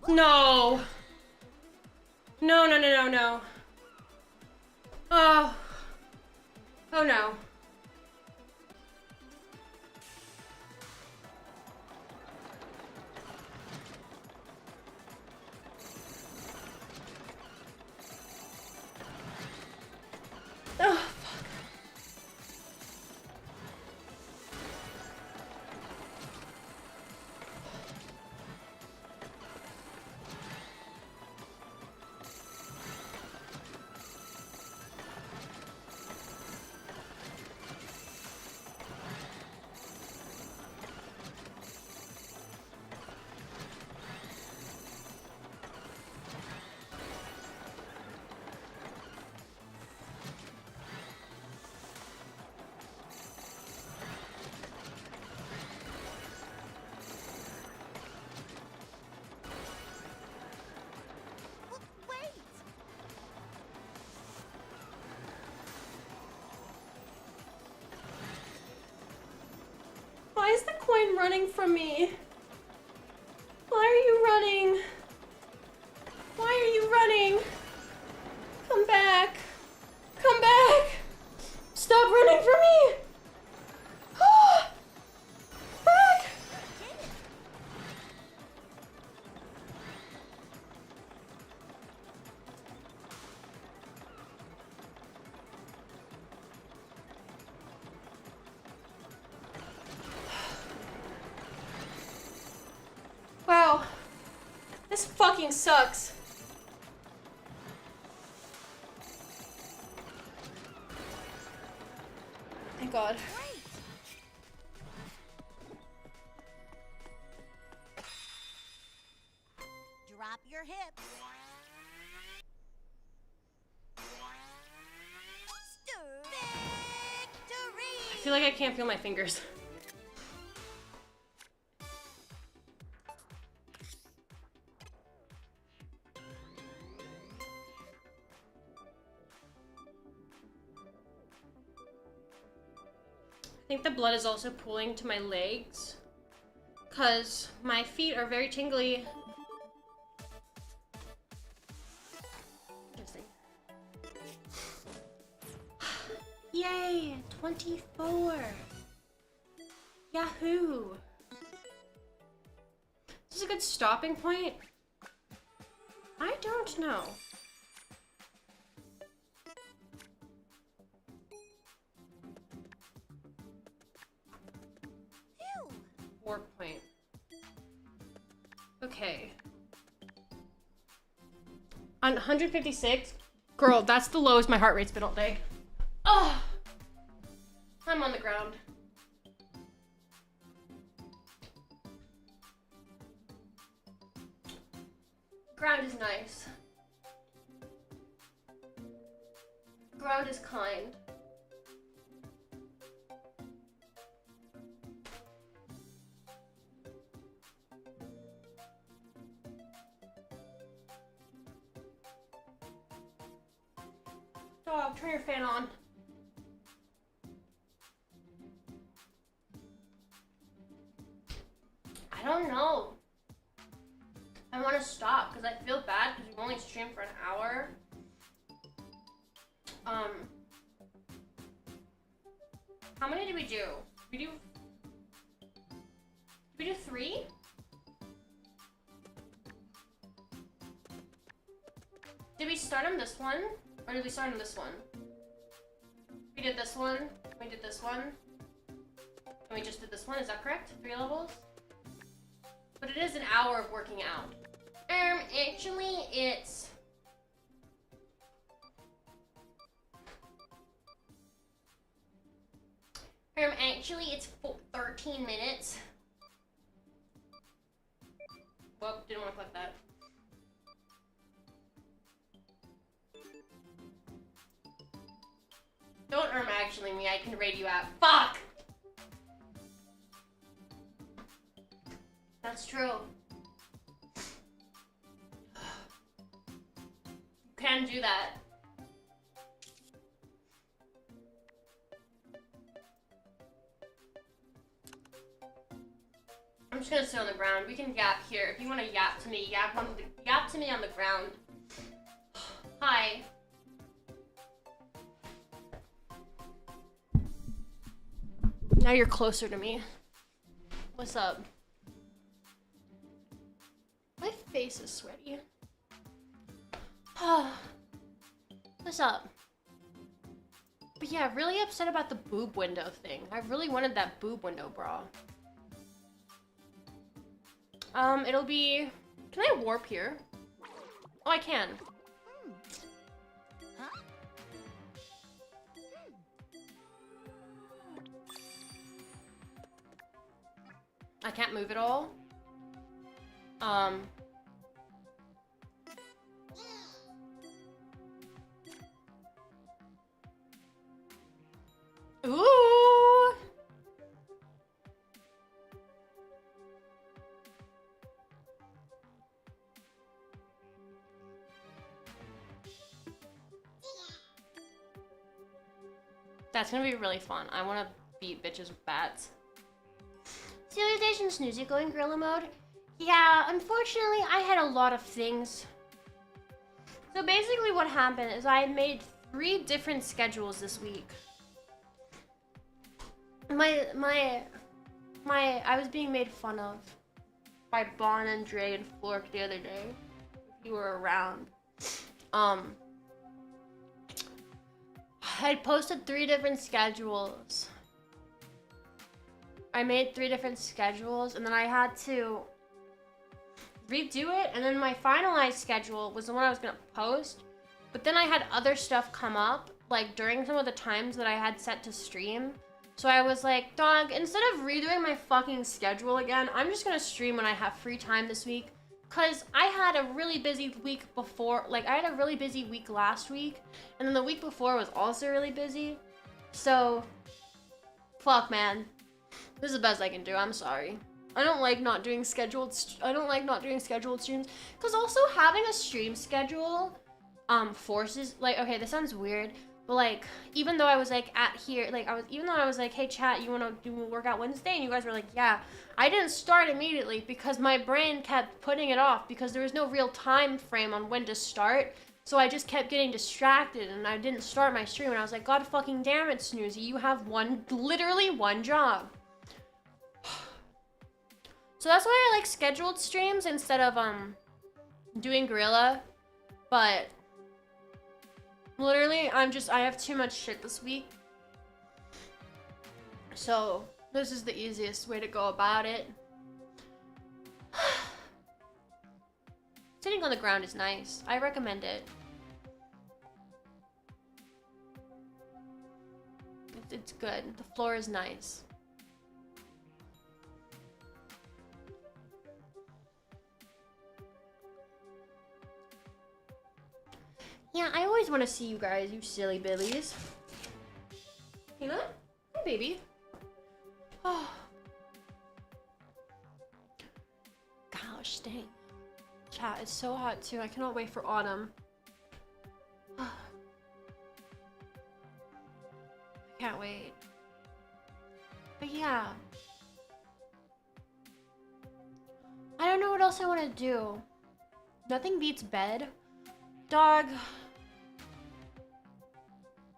No. No, no, no, no, no. Oh. Oh no. Oh, fuck. Wait! Why is the coin running from me? Why are you running? Why are you running? Come back. Come back. Stop running from me. Back. Wow. This fucking sucks. Thank God. Wait! Drop your hips. Victory! I feel like I can't feel my fingers. I think the blood is also pooling to my legs because my feet are very tingly. Interesting. Yay! 24! Yahoo! Is this a good stopping point? I don't know. Phew. Warp point. Okay. On 156, girl, that's the lowest my heart rate's been all day. Oh, I'm on the ground. Ground is nice. Ground is kind. Dog, turn your fan on. I don't know. I want to stop because I feel bad because we've only streamed for an hour. How many did we do? Did we do 3? Did we start on this one? Or did we start on this one? We did this one, we did this one, and we just did this one, is that correct? 3 levels? But it is an hour of working out. Actually, it's... actually, it's 13 minutes. Well, didn't want to click that. Don't actually me, I can raid you out. Fuck! That's true. You can do that. I'm just gonna sit on the ground. We can yap here. If you wanna yap to me, yap to me on the ground. Hi. Now you're closer to me. What's up? My face is sweaty. What's up? But yeah, really upset about the boob window thing. I really wanted that boob window bra. It'll be... Can I warp here? Oh, I can. Huh? I can't move at all. Ooh! That's gonna be really fun. I wanna beat bitches with bats. Civilization Snoozy going gorilla mode? Yeah, unfortunately, I had a lot of things. So basically what happened is I made 3 different schedules this week. I was being made fun of by Bon and Dre and Flork the other day. If you were around. I posted 3 different schedules. I made 3 different schedules and then I had to redo it, and then my finalized schedule was the one I was gonna post, but then I had other stuff come up like during some of the times that I had set to stream. So I was like, dog, instead of redoing my fucking schedule again, I'm just gonna stream when I have free time this week. Cause I had a really busy week before, like I had a really busy week last week, and then the week before was also really busy. So, fuck man. This is the best I can do, I'm sorry. I don't like not doing scheduled streams. Cause also having a stream schedule, forces, like, okay, this sounds weird, but like, even though I was like even though I was like, hey chat, you wanna do a workout Wednesday? And you guys were like, yeah. I didn't start immediately because my brain kept putting it off because there was no real time frame on when to start. So I just kept getting distracted and I didn't start my stream, and I was like, God fucking damn it, Snoozy, you have literally one job. So that's why I like scheduled streams instead of doing gorilla, but literally I have too much shit this week. So this is the easiest way to go about it. Sitting on the ground is nice. I recommend it. It's good. The floor is nice. Yeah, I always want to see you guys, you silly billies. Hina? Hi, baby. Oh. Gosh, dang. Chat, it's so hot too. I cannot wait for autumn. I can't wait. But yeah. I don't know what else I want to do. Nothing beats bed. Dog.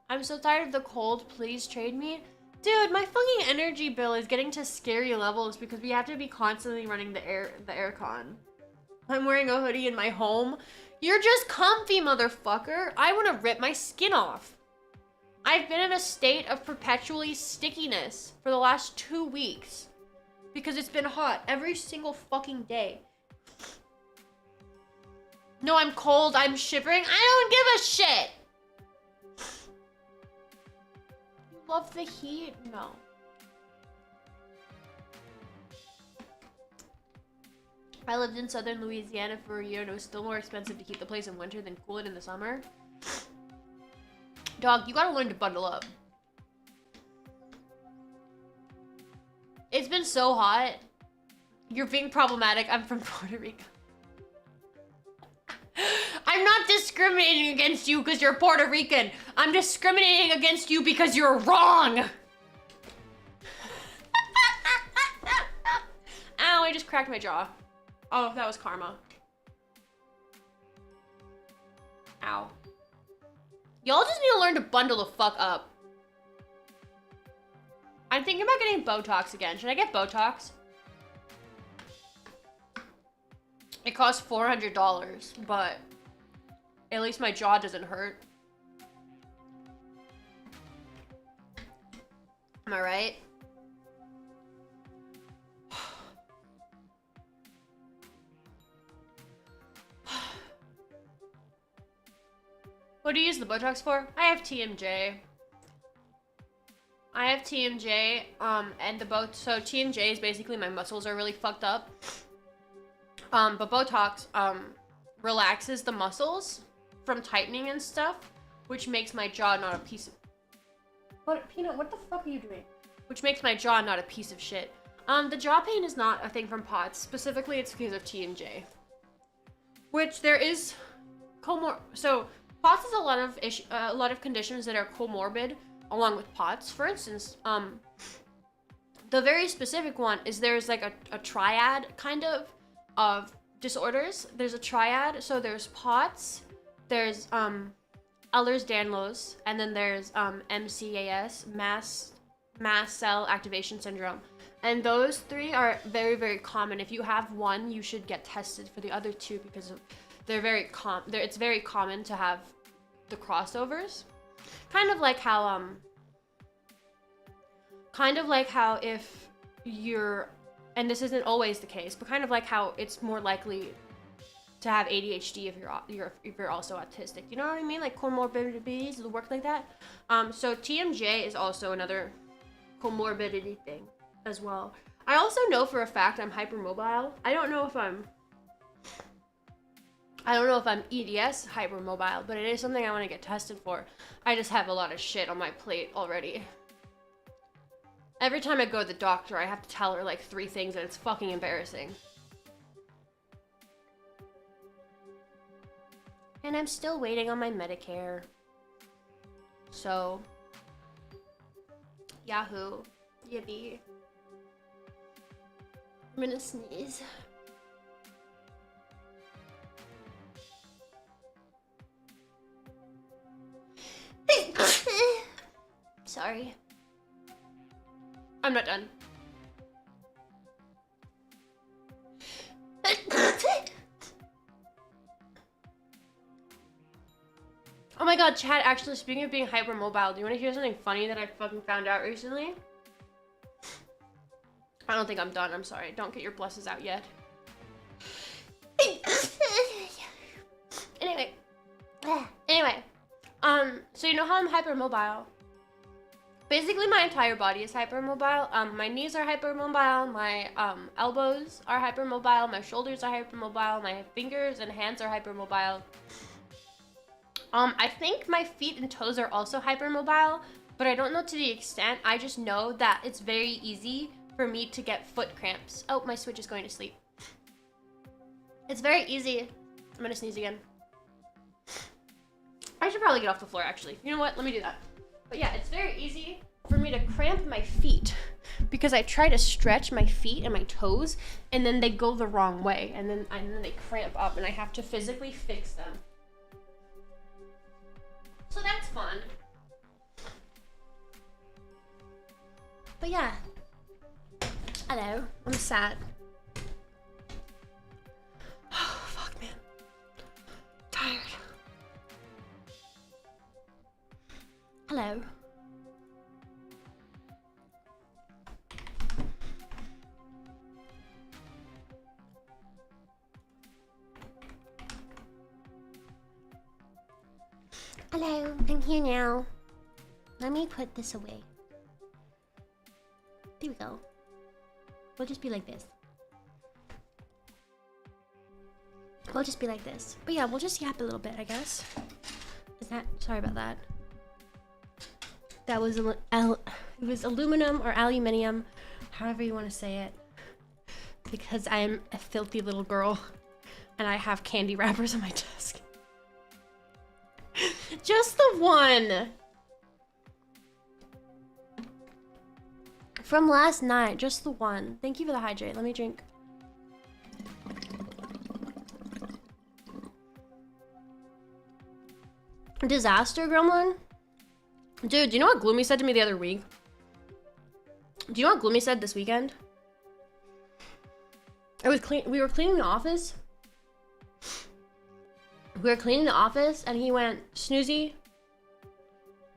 I'm so tired of the cold. Please trade me. Dude, my fucking energy bill is getting to scary levels because we have to be constantly running the aircon. I'm wearing a hoodie in my home. You're just comfy, motherfucker. I want to rip my skin off. I've been in a state of perpetually stickiness for the last 2 weeks because it's been hot every single fucking day. No, I'm cold. I'm shivering. I don't give a shit. You love the heat? No. I lived in southern Louisiana for a year and it was still more expensive to heat the place in winter than cool it in the summer. Dog, you gotta learn to bundle up. It's been so hot. You're being problematic. I'm from Puerto Rico. I'm not discriminating against you because you're Puerto Rican. I'm discriminating against you because you're wrong. Ow, I just cracked my jaw. Oh, that was karma. Ow. Y'all just need to learn to bundle the fuck up. I'm thinking about getting Botox again. Should I get Botox? It costs $400, but at least my jaw doesn't hurt. Am I right? What do you use the Botox for? I have TMJ. And so TMJ is basically my muscles are really fucked up. But Botox, relaxes the muscles from tightening and stuff, which makes my jaw not a piece of... What, Peanut, what the fuck are you doing? Which makes my jaw not a piece of shit. The jaw pain is not a thing from POTS. Specifically, it's because of TMJ. Which there is so POTS is a lot of conditions that are comorbid along with POTS. For instance, the very specific one is there's like a triad kind of disorders. There's a triad, so there's POTS, there's Ehlers-Danlos, and then there's MCAS, mast cell activation syndrome. And those three are very, very common. If you have one, you should get tested for the other two because it's very common to have the crossovers. Kind of like how if you're, and this isn't always the case, but kind of like how it's more likely to have ADHD if you're also autistic. You know what I mean? Like comorbidities work like that. So TMJ is also another comorbidity thing as well. I also know for a fact I'm hypermobile. I don't know if I'm EDS hypermobile, but it is something I want to get tested for. I just have a lot of shit on my plate already. Every time I go to the doctor, I have to tell her like 3 things and it's fucking embarrassing. And I'm still waiting on my Medicare. So, Yahoo, yippee. I'm gonna sneeze. Sorry. I'm not done. Oh my god, chat, actually, speaking of being hypermobile, do you want to hear something funny that I fucking found out recently? I don't think I'm done, I'm sorry. Don't get your blesses out yet. Anyway, so you know how I'm hypermobile? Basically, my entire body is hypermobile. My knees are hypermobile, my elbows are hypermobile, my shoulders are hypermobile, my fingers and hands are hypermobile. I think my feet and toes are also hypermobile, but I don't know to the extent. I just know that it's very easy for me to get foot cramps. Oh, my Switch is going to sleep. It's very easy. I'm gonna sneeze again. I should probably get off the floor, actually. You know what? Let me do that. But yeah, it's very easy for me to cramp my feet because I try to stretch my feet and my toes and then they go the wrong way and then they cramp up and I have to physically fix them. So that's fun. But yeah. Hello. I'm sad. Oh, fuck, man. Tired. Hello. Hello, I'm here now. Let me put this away. There we go. We'll just be like this. We'll just be like this. But yeah, we'll just yap a little bit, I guess. Is that... Sorry about that. That was it was aluminum or aluminium, however you want to say it. Because I am a filthy little girl. And I have candy wrappers on my desk. Just the one! From last night, just the one. Thank you for the hydrate. Let me drink Disaster gremlin? Dude, do you know what Gloomy said to me the other week? Do you know what Gloomy said this weekend? We were cleaning the office. We were cleaning the office and he went, Snoozy,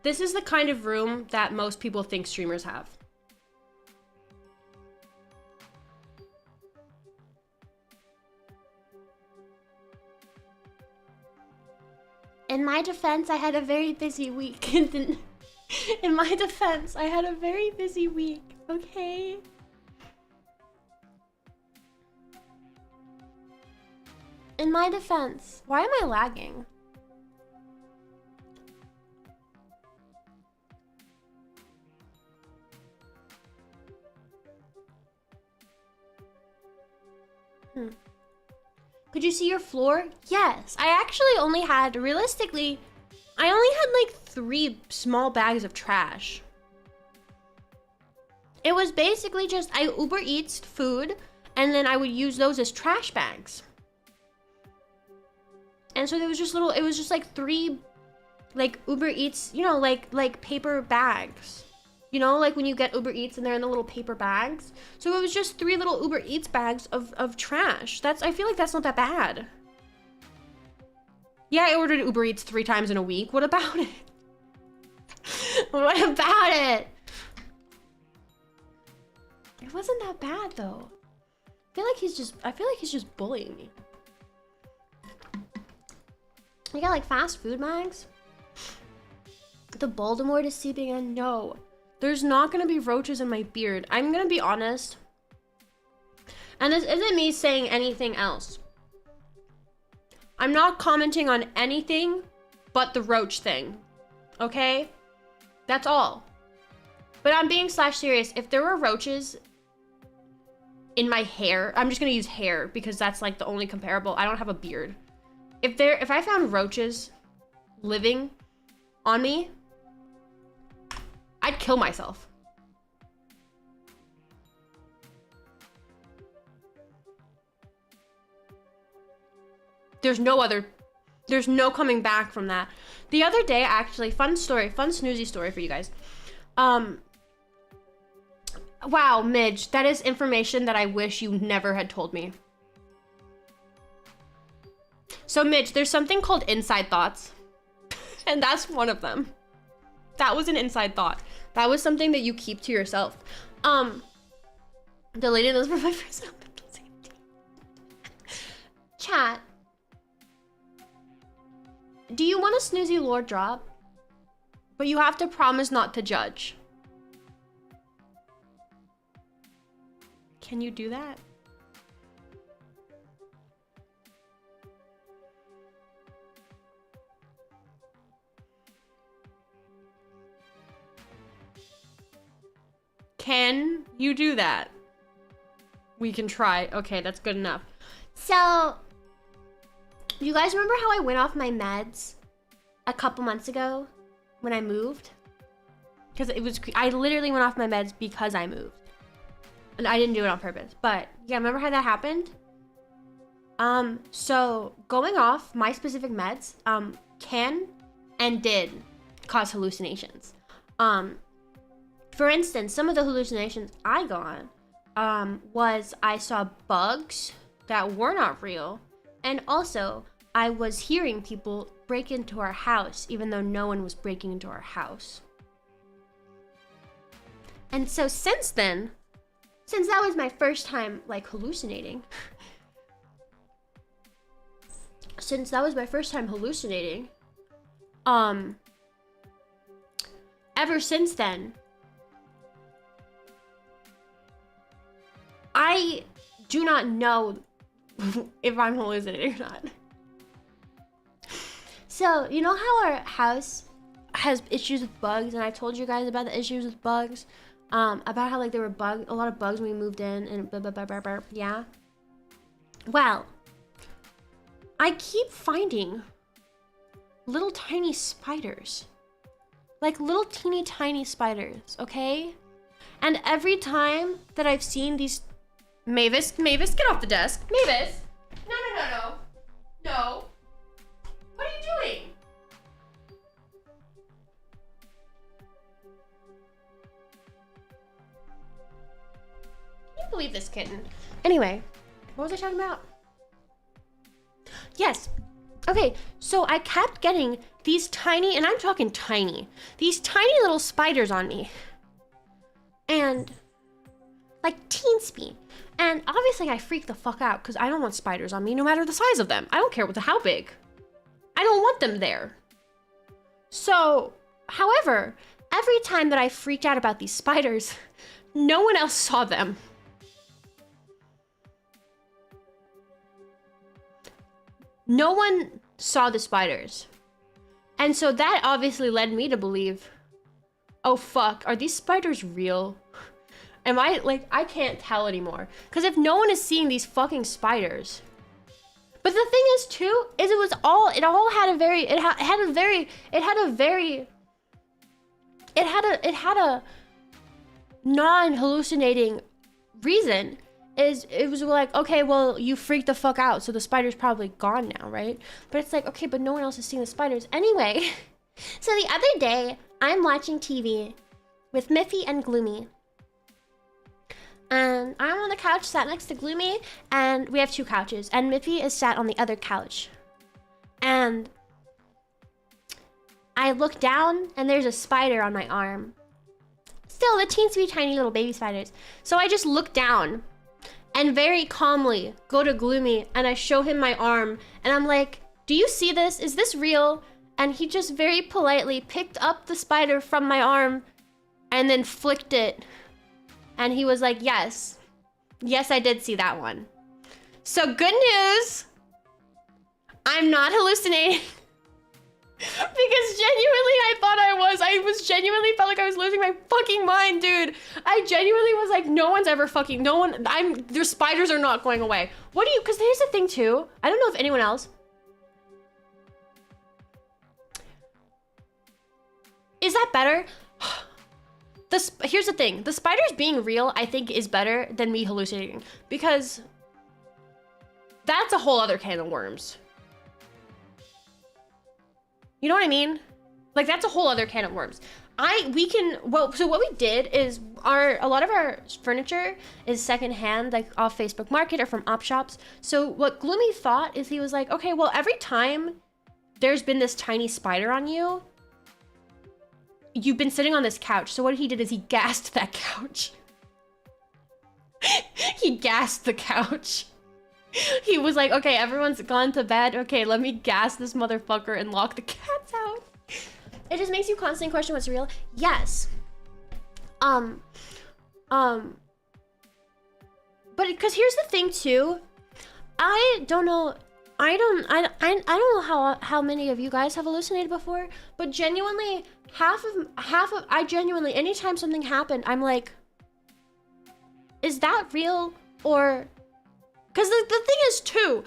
this is the kind of room that most people think streamers have. In my defense, I had a very busy week. In my defense, I had a very busy week, okay? In my defense, why am I lagging? Could you see your floor? Yes, I actually only had, realistically, I only had like 3 small bags of trash. It was basically just, I Uber Eats food, and then I would use those as trash bags. And so there was just little, it was just like 3, like Uber Eats, you know, like paper bags. You know, like when you get Uber Eats and they're in the little paper bags. So it was just 3 little Uber Eats bags of trash. I feel like that's not that bad. Yeah, I ordered Uber Eats 3 times in a week. What about it? What about it? It wasn't that bad though. I feel like he's just bullying me. You got like fast food mags? The Voldemort is seeping in? No. There's not gonna be roaches in my beard. I'm gonna be honest. And this isn't me saying anything else. I'm not commenting on anything but the roach thing. Okay? That's all. But I'm being serious. If there were roaches in my hair, I'm just gonna use hair because that's like the only comparable. I don't have a beard. If I found roaches living on me, I'd kill myself. There's no coming back from that. The other day, actually, fun snoozy story for you guys. Wow, Midge, that is information that I wish you never had told me. So Midge, there's something called inside thoughts, and that's one of them. That was an inside thought. That was something that you keep to yourself. The lady knows for my first mental safety. Chat. Do you want a snoozy lore drop? But you have to promise not to judge. Can you do that? Can you do that? We can try. Okay, that's good enough. So, you guys remember how I went off my meds a couple months ago when I moved? Because I literally went off my meds because I moved. And I didn't do it on purpose. But, yeah, remember how that happened? So, going off my specific meds, can and did cause hallucinations. For instance, some of the hallucinations I got was I saw bugs that were not real, and also I was hearing people break into our house even though no one was breaking into our house. And so since then, since that was my first time like hallucinating, ever since then, I do not know if I'm hallucinating or not. So, you know how our house has issues with bugs, and I told you guys about the issues with bugs? About how like there were a lot of bugs when we moved in and blah, blah, blah, blah, blah, yeah? Well, I keep finding little tiny spiders. Like little teeny tiny spiders, okay? And every time that I've seen these... Mavis, get off the desk. Mavis! No. No. What are you doing? can't believe this kitten. Anyway, what was I talking about? Yes. Okay, so I kept getting these tiny, and I'm talking tiny, these tiny little spiders on me. And like teensy. And obviously I freak the fuck out because I don't want spiders on me no matter the size of them. I don't care how big. I don't want them there. So, however, every time that I freaked out about these spiders, no one else saw them. No one saw the spiders. And so that obviously led me to believe, oh fuck, are these spiders real? Am I, like, I can't tell anymore. Because if no one is seeing these fucking spiders. But the thing is too, is it all had a very, it had a non-hallucinating reason. It was like, okay, well, you freaked the fuck out, so the spider's probably gone now, right? But it's like, okay, but no one else is seeing the spiders. Anyway, so the other day, I'm watching TV with Miffy and Gloomy. And I'm on the couch, sat next to Gloomy, and we have 2 couches, and Miffy is sat on the other couch. And I look down, and there's a spider on my arm. Still, the teensy tiny little baby spiders. So I just look down, and very calmly go to Gloomy, and I show him my arm, and I'm like, do you see this? Is this real? And he just very politely picked up the spider from my arm, and then flicked it. And he was like, yes. Yes, I did see that one. So good news. I'm not hallucinating. Because genuinely I thought I was. Genuinely felt like I was losing my fucking mind, dude. I genuinely was like, no one's ever fucking, their spiders are not going away. What do you, because here's the thing too. I don't know if anyone else. Is that better? Here's the thing. The spiders being real, I think, is better than me hallucinating. Because that's a whole other can of worms. You know what I mean? Like, that's a whole other can of worms. So what we did is a lot of our furniture is secondhand, like off Facebook Market or from op shops. So what Gloomy thought is he was like, okay, well, every time there's been this tiny spider on you, you've been sitting on this couch. So what he did is he gassed that couch. He gassed the couch. He was like, okay, everyone's gone to bed. Okay, let me gas this motherfucker and lock the cats out. It just makes you constantly question what's real. Yes. But because here's the thing too. I don't know how many of you guys have hallucinated before, but genuinely I genuinely, anytime something happened, I'm like, is that real? Or, because the thing is too,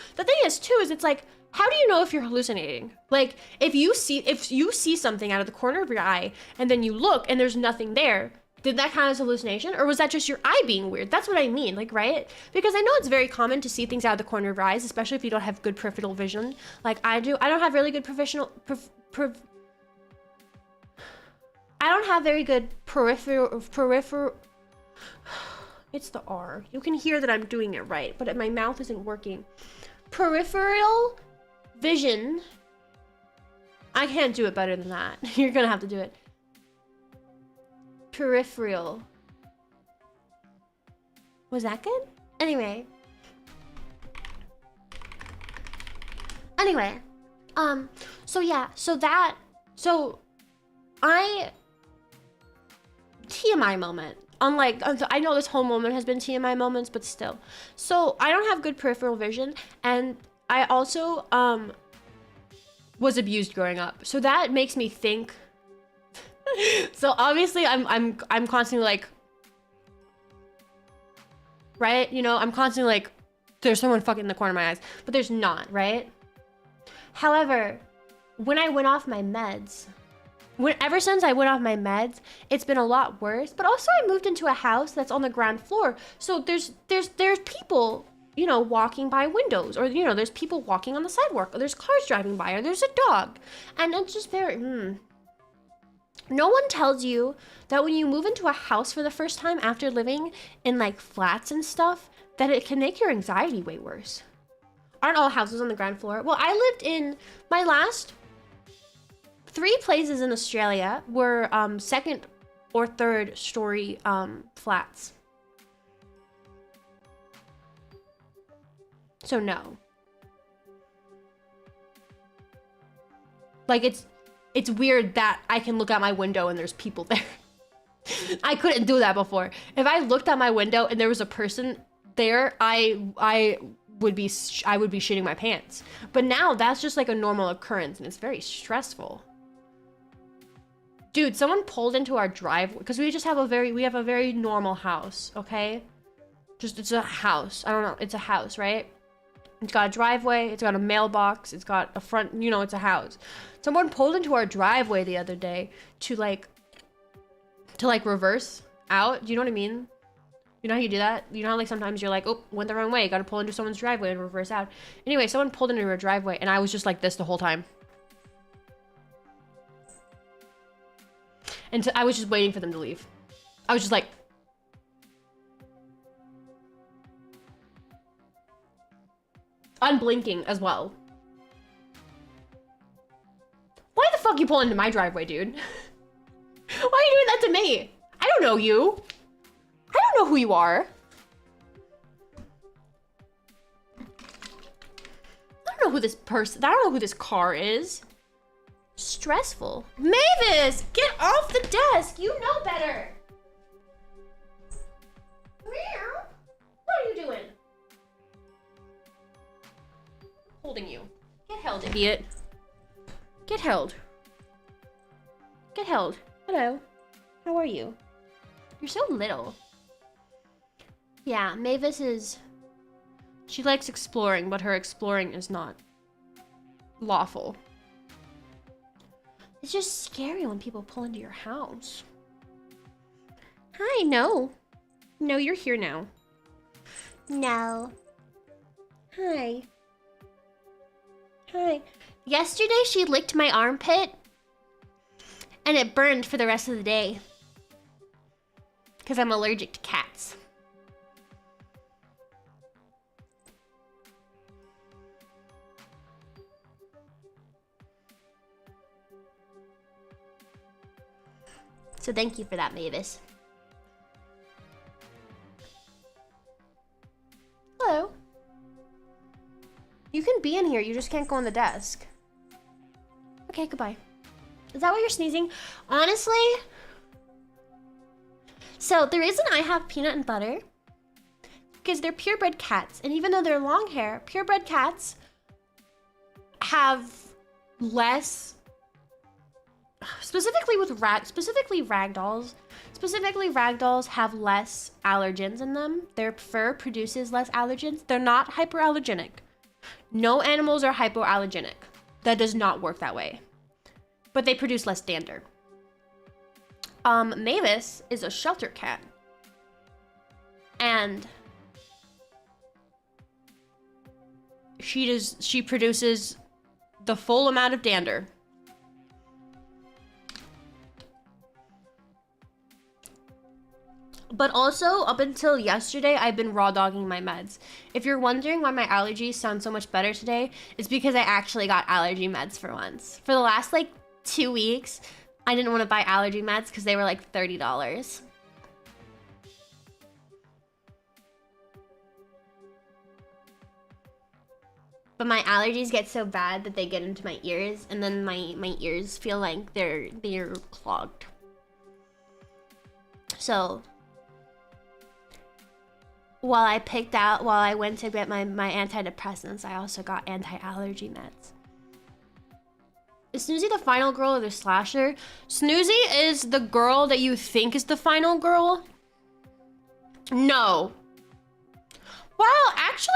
is it's like, how do you know if you're hallucinating? Like, if you see something out of the corner of your eye and then you look and there's nothing there, did that count as hallucination? Or was that just your eye being weird? That's what I mean, like, right? Because I know it's very common to see things out of the corner of your eyes, especially if you don't have good peripheral vision. Like I do. I don't have really good I don't have very good peripheral. It's the R. You can hear that I'm doing it right, but my mouth isn't working. Peripheral vision. I can't do it better than that. You're gonna have to do it. Peripheral. Was that good? Anyway. So yeah, TMI moment. Unlike, I know this whole moment has been TMI moments, but still. So I don't have good peripheral vision, and I also was abused growing up. So that makes me think. So obviously I'm constantly like, right? You know, I'm constantly like, there's someone fucking in the corner of my eyes, but there's not, right? However, when I went off my meds, ever since I went off my meds, it's been a lot worse. But also I moved into a house that's on the ground floor. So there's people, you know, walking by windows, or, you know, there's people walking on the sidewalk, or there's cars driving by, or there's a dog. And it's just very, No one tells you that when you move into a house for the first time after living in like flats and stuff, that it can make your anxiety way worse. Aren't all houses on the ground floor? Well, I lived in my last 3 places in Australia were second or third story flats. So no. Like it's weird that I can look out my window and there's people there. I couldn't do that before. If I looked out my window and there was a person there, I would be shitting my pants. But now that's just like a normal occurrence and it's very stressful. Dude, someone pulled into our driveway because we have a very normal house, okay? Just it's a house. I don't know, it's a house, right? It's got a driveway, it's got a mailbox, it's got a front, you know, it's a house. Someone pulled into our driveway the other day to reverse out. Do you know what I mean? You know how you do that? You know how like sometimes you're like, oh, went the wrong way. You gotta pull into someone's driveway and reverse out. Anyway, someone pulled into our driveway and I was just like this the whole time. And I was just waiting for them to leave. I was just like, unblinking as well. Why the fuck you pulling into my driveway, dude? Why are you doing that to me? I don't know you. I don't know who you are. I don't know who this person, I don't know who this car is. Stressful. Mavis, get off the desk. You know better. Meow. What are you doing? Holding you. Get held, idiot. Get held. Get held. Hello. How are you? You're so little. Yeah, Mavis is... She likes exploring, but her exploring is not lawful. It's just scary when people pull into your house. Hi, no. No, you're here now. No. Hi. Hi. Yesterday, she licked my armpit, and it burned for the rest of the day. Because I'm allergic to cats. So thank you for that, Mavis. Hello. You can be in here, you just can't go on the desk. Okay, goodbye. Is that why you're sneezing? Honestly, so the reason I have peanut and butter, because they're purebred cats, and even though they're long hair, purebred cats have less, specifically ragdolls have less allergens in them. Their fur produces less allergens. They're not hyperallergenic. No animals are hypoallergenic. That does not work that way. But they produce less dander. Mavis is a shelter cat. And she produces the full amount of dander. But also, up until yesterday, I've been raw dogging my meds. If you're wondering why my allergies sound so much better today, it's because I actually got allergy meds for once. For the last, 2 weeks, I didn't want to buy allergy meds because they were $30. But my allergies get so bad that they get into my ears, and then my ears feel like they're clogged. So while I went to get my antidepressants, I also got anti-allergy meds. Is Snoozy the final girl or the slasher? Snoozy is the girl that you think is the final girl. No. Well, actually,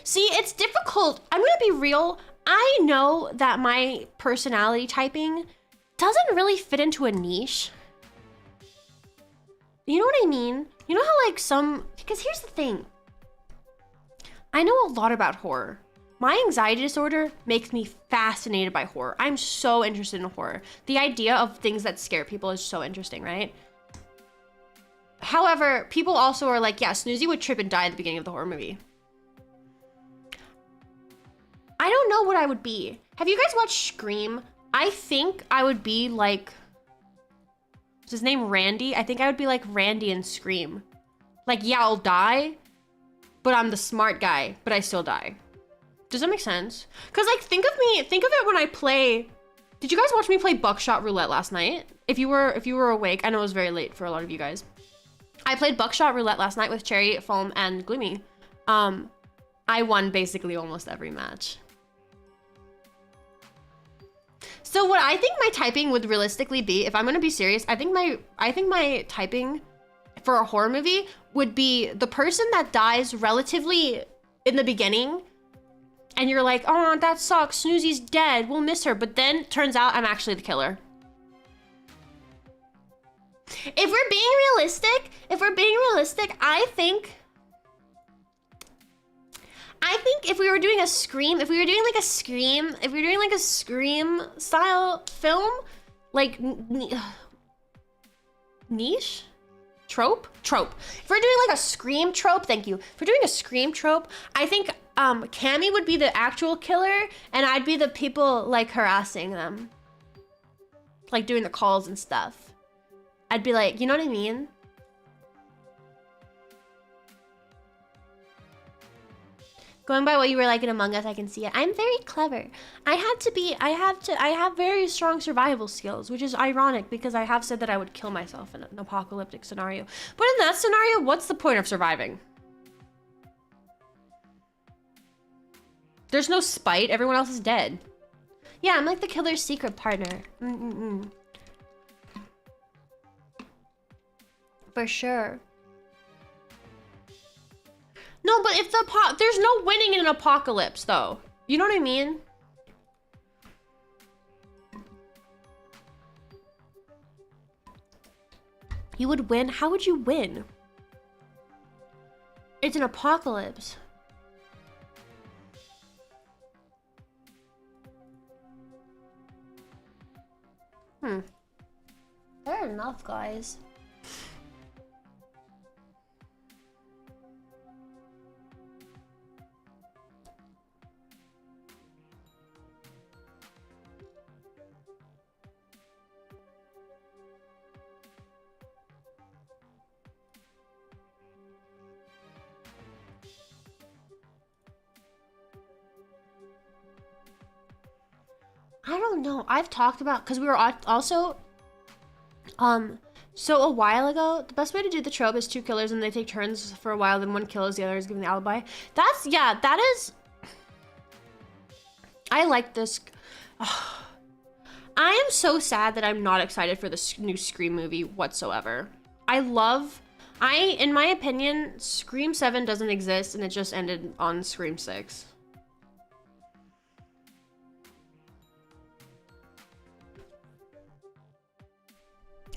see, it's difficult. I'm gonna be real. I know that my personality typing doesn't really fit into a niche. You know what I mean? You know how because here's the thing. I know a lot about horror. My anxiety disorder makes me fascinated by horror. I'm so interested in horror. The idea of things that scare people is so interesting, right? However, people also are like, yeah, Snoozy would trip and die at the beginning of the horror movie. I don't know what I would be. Have you guys watched Scream? I think I would be like, is his name Randy? I think I would be like Randy in Scream. Like, yeah, I'll die, but I'm the smart guy, but I still die. Does that make sense? Cause like, think of it when I play, did you guys watch me play Buckshot Roulette last night? If you were awake, I know it was very late for a lot of you guys. I played Buckshot Roulette last night with Cherry, Foam, and Gloomy. I won basically almost every match. So what I think my typing would realistically be, if I'm gonna be serious, I think my typing for a horror movie would be the person that dies relatively in the beginning, and you're like, oh, that sucks, Snoozy's dead, we'll miss her, but then turns out I'm actually the killer. If we're being realistic, I think if we were doing a Scream, if we were doing like a Scream style film, like niche? Trope? If we're doing like a Scream trope, thank you. If we're doing a Scream trope, I think Cammy would be the actual killer and I'd be the people like harassing them. Like doing the calls and stuff. I'd be like, you know what I mean? Going by what you were like in Among Us, I can see it. I'm very clever. I have very strong survival skills, which is ironic because I have said that I would kill myself in an apocalyptic scenario. But in that scenario, what's the point of surviving? There's no spite. Everyone else is dead. Yeah, I'm like the killer's secret partner. For sure. No, but if there's no winning in an apocalypse, though. You know what I mean? You would win? How would you win? It's an apocalypse. Fair enough, guys. I don't know. I've talked about, because we were also, so a while ago, the best way to do the trope is 2 killers and they take turns for a while, then 1 kills, the other is giving the alibi. That's, yeah, that is, I like this. Oh, I am so sad that I'm not excited for the new Scream movie whatsoever. In my opinion, Scream 7 doesn't exist and it just ended on Scream 6.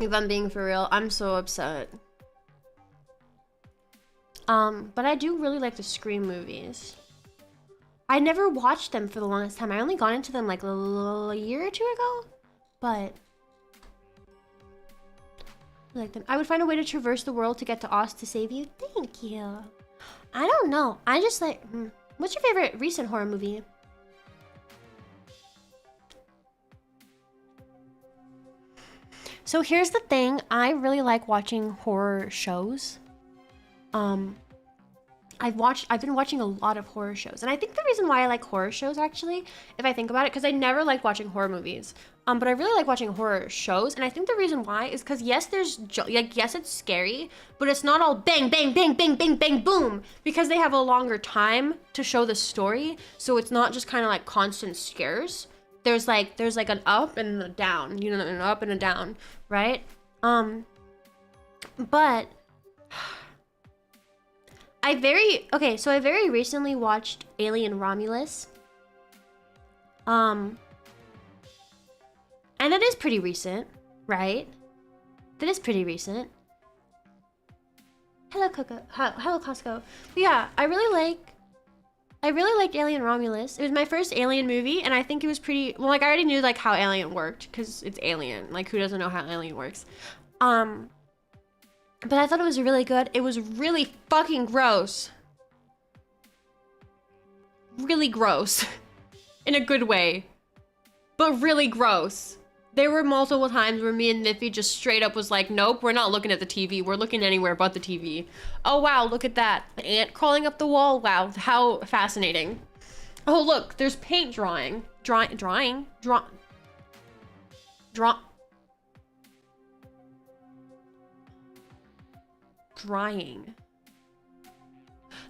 If I'm being for real, I'm so upset. But I do really like the Scream movies. I never watched them for the longest time. I only got into them like a year or 2 ago, but I like them. I would find a way to traverse the world to get to Oz to save you. Thank you. I don't know. I just like, what's your favorite recent horror movie? So here's the thing, I really like watching horror shows. I've been watching a lot of horror shows, and I think the reason why I like horror shows, actually, if I think about it, because I never liked watching horror movies, but I really like watching horror shows, and I think the reason why is because yes, yes, it's scary, but it's not all bang, bang, bang, bang, bang, bang, boom, because they have a longer time to show the story, so it's not just kind of like constant scares. There's like an up and a down, you know, an up and a down, right? But I very recently watched Alien Romulus. And that is pretty recent, right? That is pretty recent. Hello, Coco. Hello, Costco. But yeah, I really like I really liked Alien Romulus. It was my first Alien movie, and I think it was pretty, well, like, I already knew, like, how Alien worked, because it's Alien. Like, who doesn't know how Alien works? But I thought it was really good. It was really fucking gross. Really gross. In a good way. But really gross. There were multiple times where me and Niffy just straight up was like, nope, we're not looking at the TV. We're looking anywhere but the TV. Oh, wow, look at that. The ant crawling up the wall. Wow, how fascinating. Oh, look, there's paint drying. Drying?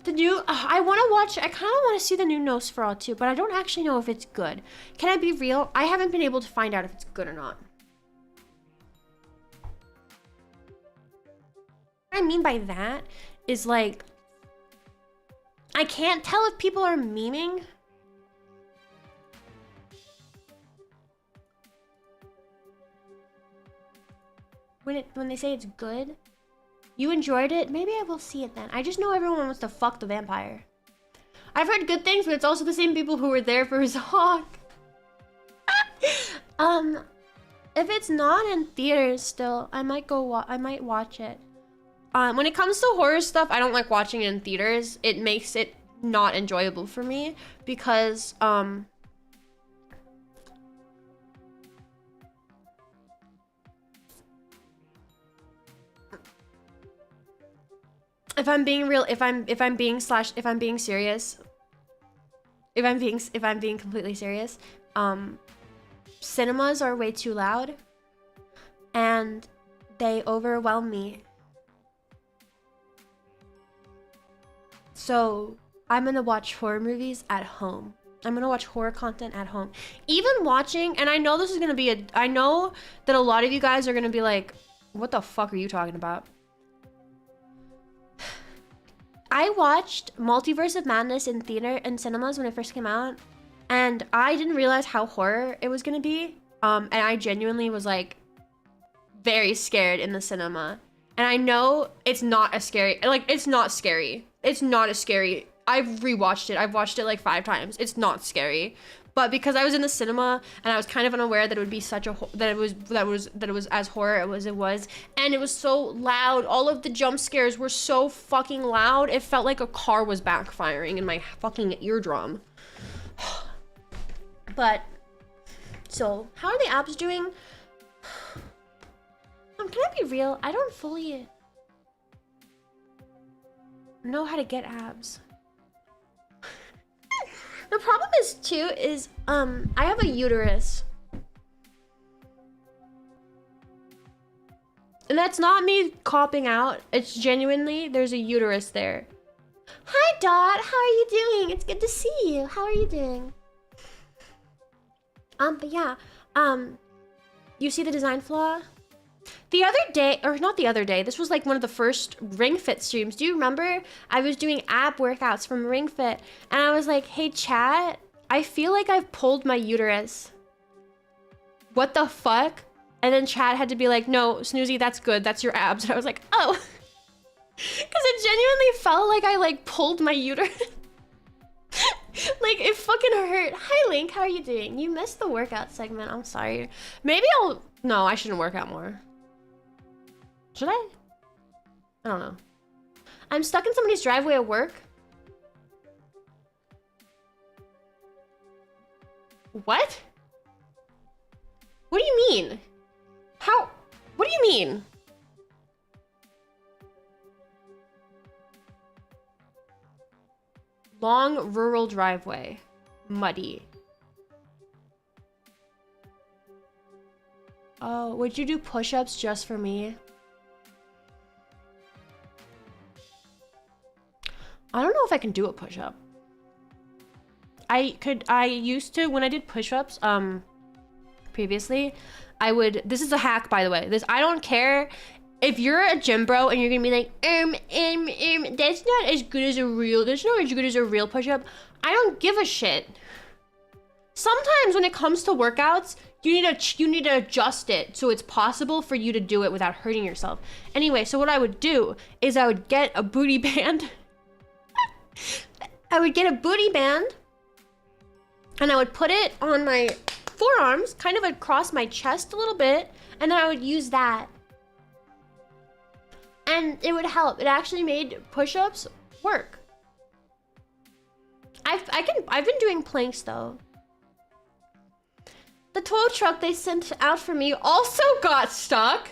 The new, I want to watch, I kind of want to see the new Nosferatu, but I don't actually know if it's good. Can I be real? I haven't been able to find out if it's good or not. What I mean by that is like, I can't tell if people are memeing. When they say it's good. You enjoyed it? Maybe I will see it then. I just know everyone wants to fuck the vampire. I've heard good things, but it's also the same people who were there for his hawk. If it's not in theaters still, I might watch it. When it comes to horror stuff, I don't like watching it in theaters. It makes it not enjoyable for me because if I'm being real, if I'm being serious, if I'm being completely serious, cinemas are way too loud and they overwhelm me. So I'm gonna watch horror movies at home. I'm gonna watch horror content at home. Even watching, and I know this is gonna be I know that a lot of you guys are gonna be like, what the fuck are you talking about? I watched Multiverse of Madness in cinemas when it first came out, and I didn't realize how horror it was gonna be. And I genuinely was like very scared in the cinema. And I know it's not as scary. Like, it's not scary. It's not as scary. I've rewatched it. I've watched it like 5 times. It's not scary. But because I was in the cinema and I was kind of unaware that it would be such a that it was as horror as it was, and it was so loud. All of the jump scares were so fucking loud. It felt like a car was backfiring in my fucking eardrum. But so, how are the abs doing? Can I be real? I don't fully know how to get abs. The problem is too is I have a uterus. And that's not me copping out. It's genuinely there's a uterus there. Hi Dot, how are you doing? It's good to see you. How are you doing? But yeah, you see the design flaw? The other day, or not the other day, this was like one of the first Ring Fit streams. Do you remember? I was doing ab workouts from Ring Fit, and I was like, hey chat, I feel like I've pulled my uterus. What the fuck? And then chat had to be like, no, Snoozy, that's good. That's your abs. And I was like, oh. Because it genuinely felt like I like pulled my uterus. Like, it fucking hurt. Hi Link, how are you doing? You missed the workout segment. I'm sorry. Maybe no, I shouldn't work out more. Should I? I don't know. I'm stuck in somebody's driveway at work. What? What do you mean? How? What do you mean? Long rural driveway. Muddy. Oh, would you do push-ups just for me? I don't know if I can do a push-up. I used to, when I did push-ups, previously, this is a hack, by the way. I don't care if you're a gym bro and you're gonna be like, that's not as good as a real push-up. I don't give a shit. Sometimes when it comes to workouts, you need to adjust it so it's possible for you to do it without hurting yourself. Anyway, so what I would do is I would get a booty band I would get a booty band and I would put it on my forearms, kind of across my chest a little bit, and then I would use that. And it would help. It actually made push-ups work. I've been doing planks though. The tow truck they sent out for me also got stuck.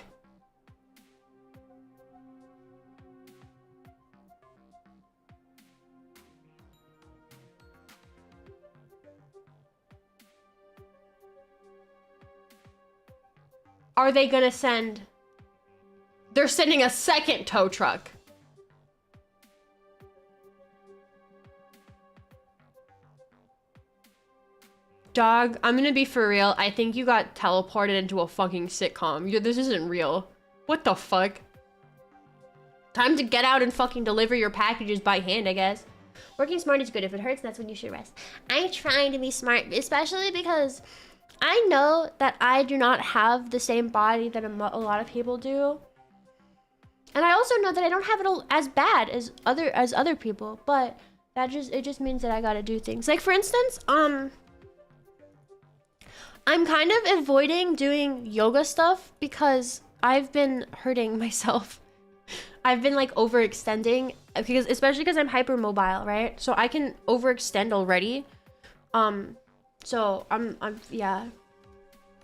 Are they gonna send? They're sending a second tow truck. Dog, I'm gonna be for real. I think you got teleported into a fucking sitcom. This isn't real. What the fuck? Time to get out and fucking deliver your packages by hand, I guess. Working smart is good. If it hurts, that's when you should rest. I'm trying to be smart, especially because I know that I do not have the same body that a lot of people do. And I also know that I don't have it as bad as other people, but it just means that I gotta do things. Like for instance, I'm kind of avoiding doing yoga stuff because I've been hurting myself. I've been like overextending especially because I'm hypermobile, right? So I can overextend already. So I'm yeah.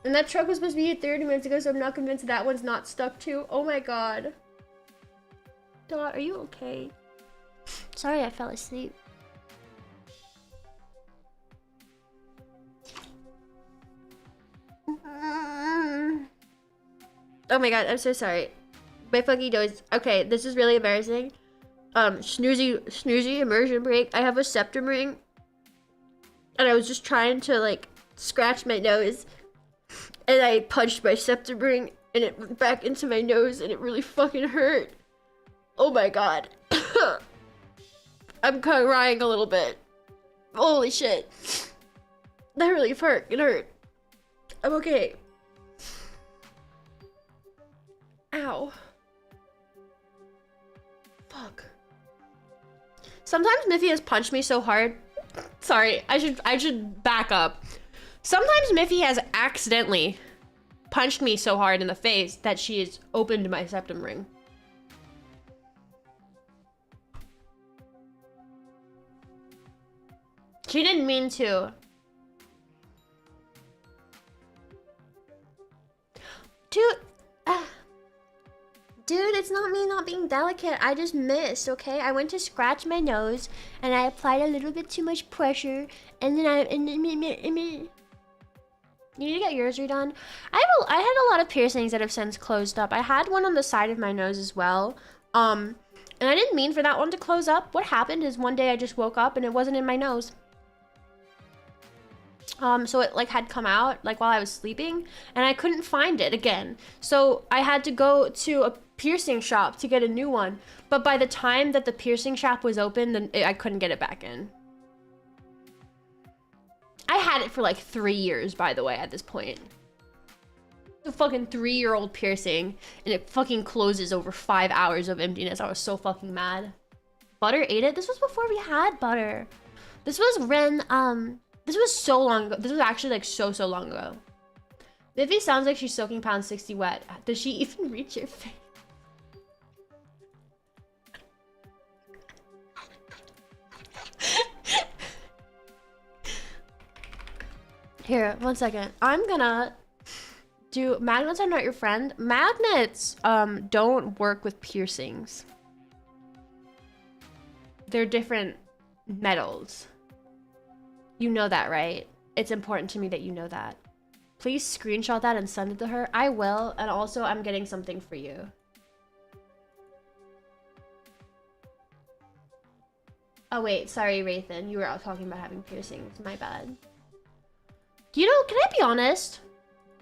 And that truck was supposed to be here 30 minutes ago, so I'm not convinced that one's not stuck too. Oh my god. Dot, are you okay? Sorry I fell asleep. Oh my god, I'm so sorry. My fucking nose. Okay, this is really embarrassing. Snoozy immersion break. I have a septum ring. And I was just trying to like scratch my nose. And I punched my septum ring and it went back into my nose and it really fucking hurt. Oh my god. I'm crying a little bit. Holy shit. That really hurt. It hurt. I'm okay. Ow. Fuck. Sometimes Miffy has punched me so hard. Sorry, I should back up. Sometimes Miffy has accidentally punched me so hard in the face that she has opened my septum ring. She didn't mean to. Dude, it's not me not being delicate. I just missed, okay? I went to scratch my nose and I applied a little bit too much pressure and then you need to get yours redone. I had a lot of piercings that have since closed up. I had one on the side of my nose as well. And I didn't mean for that one to close up. What happened is one day I just woke up and it wasn't in my nose. So it like had come out like while I was sleeping and I couldn't find it again. So I had to go to a piercing shop to get a new one. But by the time that the piercing shop was open, then I couldn't get it back in. I had it for like 3 years, by the way, at this point. It's a fucking 3-year-old piercing and it fucking closes over 5 hours of emptiness. I was so fucking mad. Butter ate it? This was before we had butter. This was when, this was so long ago. This was actually like so long ago. Vivi sounds like she's soaking pound 60 wet. Does she even reach your face? Here, 1 second. I'm gonna do magnets are not your friend. Magnets don't work with piercings. They're different metals. You know that, right? It's important to me that you know that. Please screenshot that and send it to her. I will, and also I'm getting something for you. Oh wait, sorry, Rathan. You were out talking about having piercings. My bad. You know, can I be honest?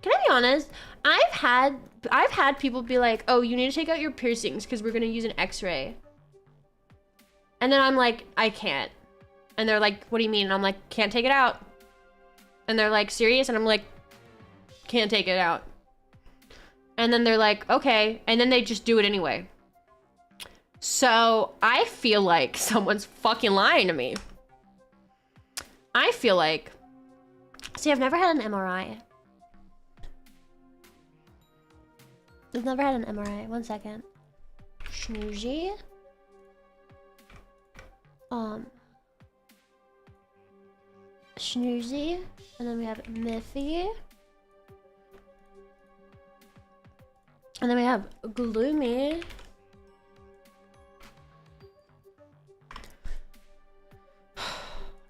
Can I be honest? I've had people be like, "Oh, you need to take out your piercings because we're gonna use an X-ray." And then I'm like, "I can't." And they're like, "What do you mean?" And I'm like, "Can't take it out." And they're like, "Serious?" And I'm like, "Can't take it out." And then they're like, "Okay." And then they just do it anyway. So I feel like someone's fucking lying to me. I feel like... See, I've never had an MRI. I've never had an MRI. 1 second. Snoozy. Snoozy. And then we have Miffy. And then we have Gloomy.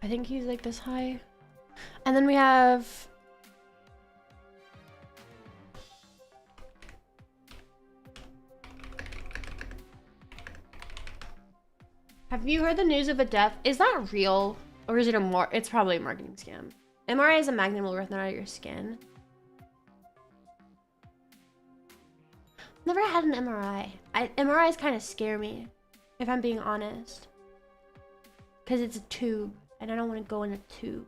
I think he's like this high. And then we have... Have you heard the news of a death? Is that real? Or is it it's probably a marketing scam. MRI is a magnet will rip out of your skin. Never had an MRI. MRIs kind of scare me, if I'm being honest. Because it's a tube, and I don't want to go in a tube.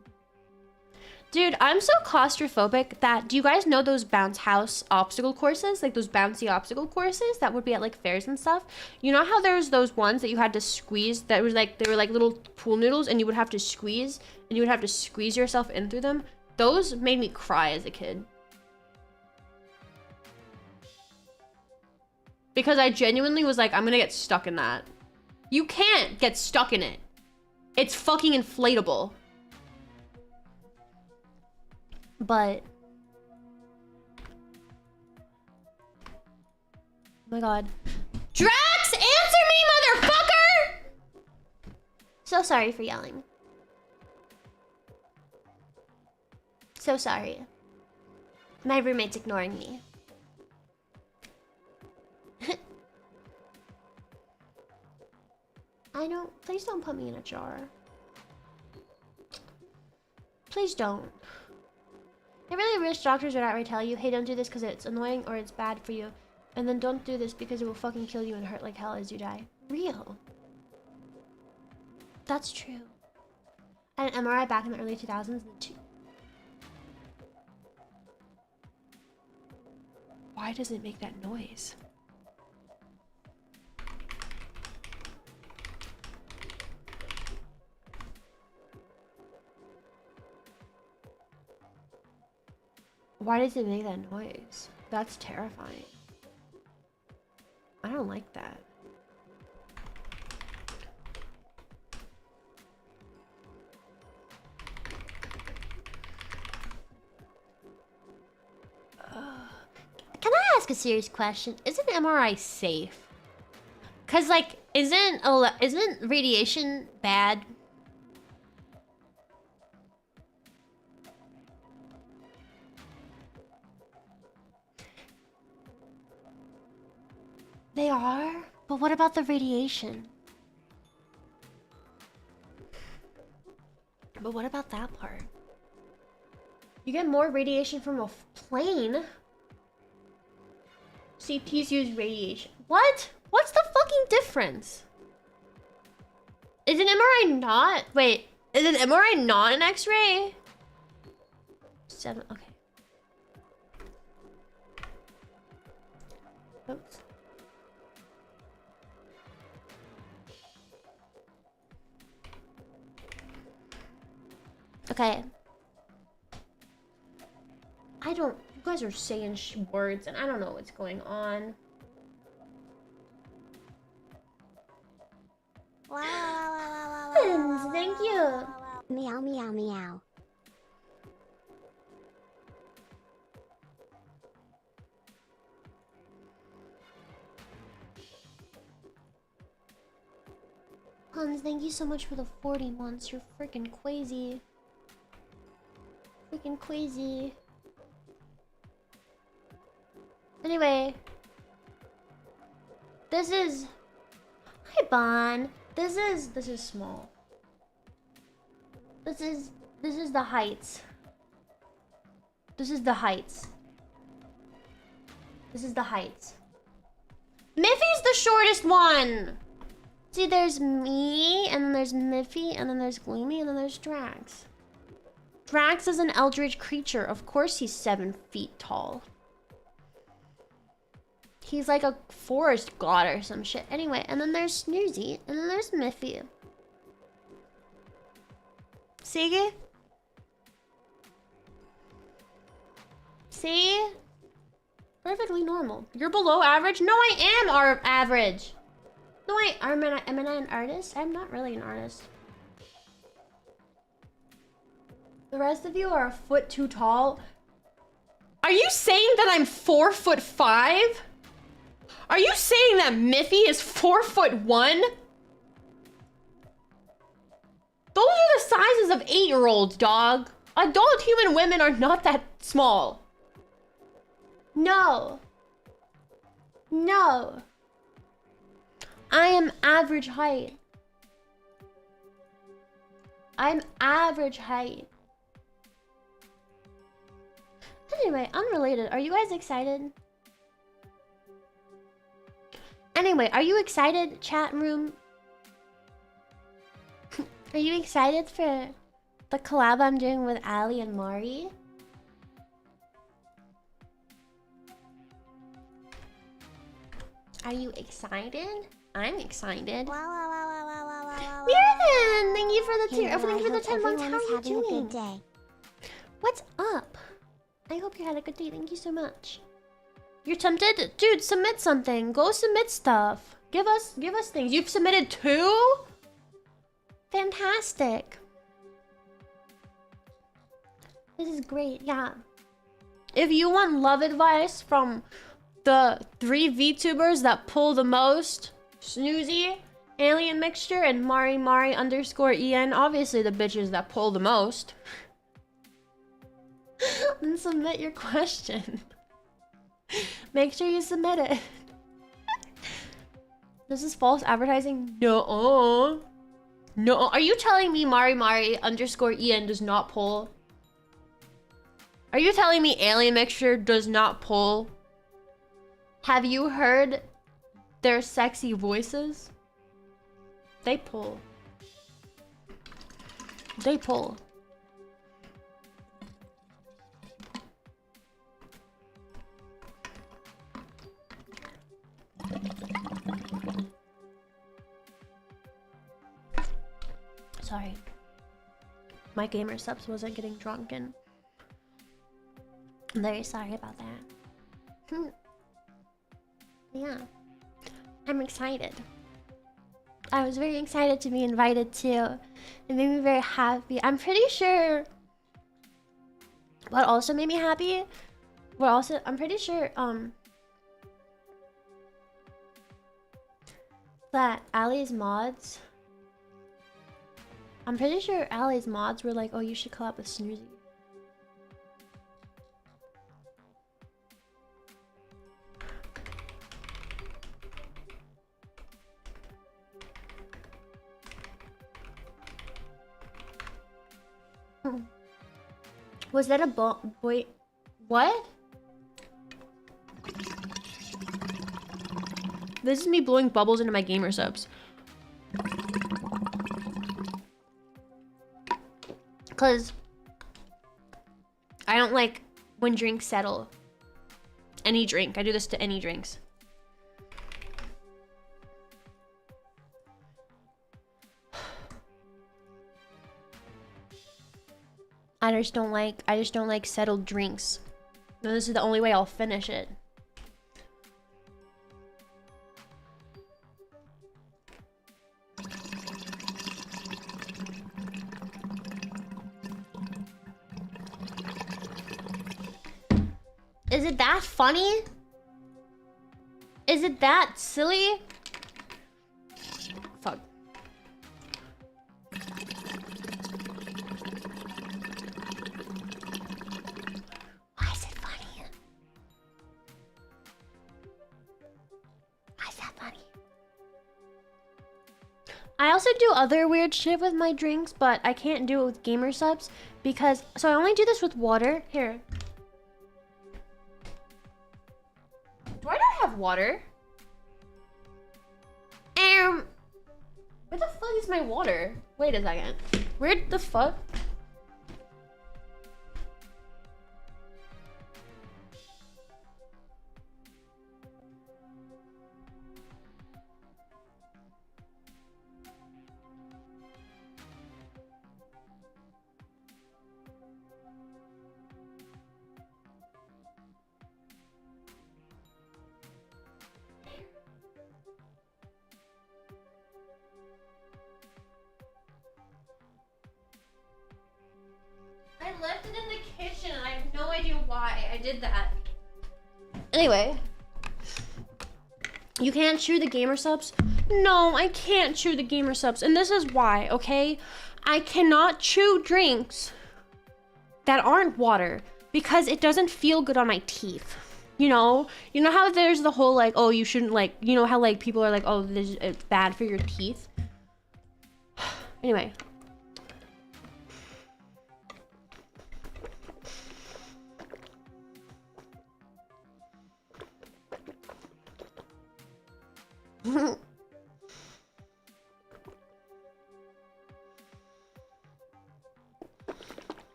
Dude, I'm so claustrophobic that, do you guys know those bounce house obstacle courses? Like those bouncy obstacle courses that would be at like fairs and stuff? You know how there's those ones that you had to squeeze, that was like, they were like little pool noodles and you would have to squeeze, and you would have to squeeze yourself in through them? Those made me cry as a kid. Because I genuinely was like, I'm gonna get stuck in that. You can't get stuck in it. It's fucking inflatable. But... oh my god. Drax, answer me, motherfucker! So sorry for yelling. So sorry. My roommate's ignoring me. Please don't put me in a jar. Please don't. I really wish doctors would outright tell you, hey, don't do this because it's annoying or it's bad for you. And then don't do this because it will fucking kill you and hurt like hell as you die. Real. That's true. I had an MRI back in the early 2000s. Why does it make that noise? Why does it make that noise? That's terrifying. I don't like that. Can I ask a serious question? Isn't MRI safe? Cause like, isn't radiation bad? They are? But what about the radiation? But what about that part? You get more radiation from a plane? CTs use radiation. What? What's the fucking difference? Is an MRI not? Wait, is an MRI not an X-ray? 7, okay. Oops. Okay. You guys are saying words and I don't know what's going on. Thank you. Meow, meow, meow. Hans, thank you so much for the 40 months. You're freaking crazy. Freaking crazy. Anyway. This is... Hi, Bon. This is small. This is the heights. This is the heights. This is the heights. Miffy's the shortest one! See, there's me, and then there's Miffy, and then there's Gloomy, and then there's Drax. Drax is an eldritch creature. Of course he's 7 feet tall. He's like a forest god or some shit. Anyway, and then there's Snoozy, and then there's Miffy. See? See? Perfectly normal. You're below average? No, I am average. No, am I an artist? I'm not really an artist. The rest of you are a foot too tall. Are you saying that I'm 4'5"? Are you saying that Miffy is 4'1"? Those are the sizes of 8-year-olds, dog. Adult human women are not that small. No. No. I am average height. I'm average height. Anyway, unrelated. Are you guys excited? Anyway, are you excited, chat room? Are you excited for the collab I'm doing with Ali and Mari? Are you excited? I'm excited. Wow. Mirren, thank you for the tier. Hey, Thank you for the 10 months. How are you having a doing? good day. What's up? I hope you had a good day. Thank you so much. You're tempted? Dude, submit something. Go submit stuff. Give us things. You've submitted 2? Fantastic. This is great, yeah. If you want love advice from the 3 VTubers that pull the most, Snoozy, Alien Mixture, and Mari_EN, obviously the bitches that pull the most, then submit your question. Make sure you submit it. This is false advertising? No. No. Are you telling me Mari_EN does not pull? Are you telling me Alien Mixture does not pull? Have you heard their sexy voices? They pull. They pull. Sorry. My gamer subs wasn't getting drunken. I'm very sorry about that. Yeah. I'm excited. I was very excited to be invited too. It made me very happy. I'm pretty sure what also made me happy, I'm pretty sure that Ali's mods, I'm pretty sure Ali's mods were like, oh, you should collab with Snoozy. Was that a boy? What? This is me blowing bubbles into my gamer subs. Cause I don't like when drinks settle. Any drink. I do this to any drinks. I just don't like settled drinks. And this is the only way I'll finish it. Is it that funny? Is it that silly? Fuck. Why is it funny? Why is that funny? I also do other weird shit with my drinks, but I can't do it with gamer subs because... So I only do this with water. Here. Do I not have water? Where the fuck is my water? Wait a second. Where the fuck? I left it in the kitchen and I have no idea why I did that. Anyway. You can't chew the gamer subs? No, I can't chew the gamer subs. And this is why, okay? I cannot chew drinks that aren't water because it doesn't feel good on my teeth. You know how there's the whole like, oh, you shouldn't like, you know how like people are like, oh, this it's bad for your teeth. Anyway.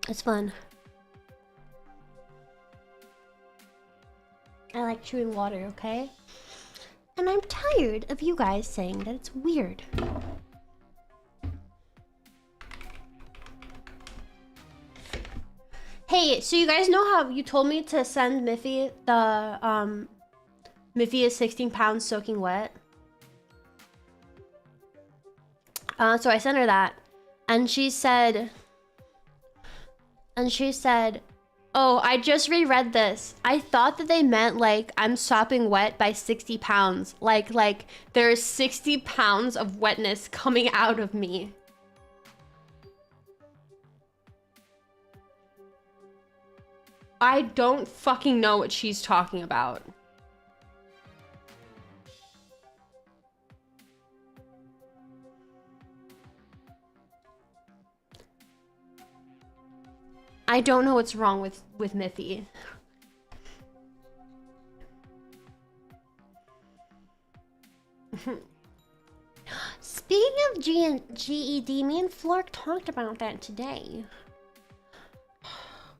It's fun. I like chewing water, okay? And I'm tired of you guys saying that it's weird. Hey, so you guys know how you told me to send Miffy the, Miffy is 16 pounds soaking wet? So I sent her that. And she said, oh, I just reread this. I thought that they meant like I'm sopping wet by 60 pounds. Like there's 60 pounds of wetness coming out of me. I don't fucking know what she's talking about. I don't know what's wrong with Miffy. Speaking of GED, me and Flork talked about that today.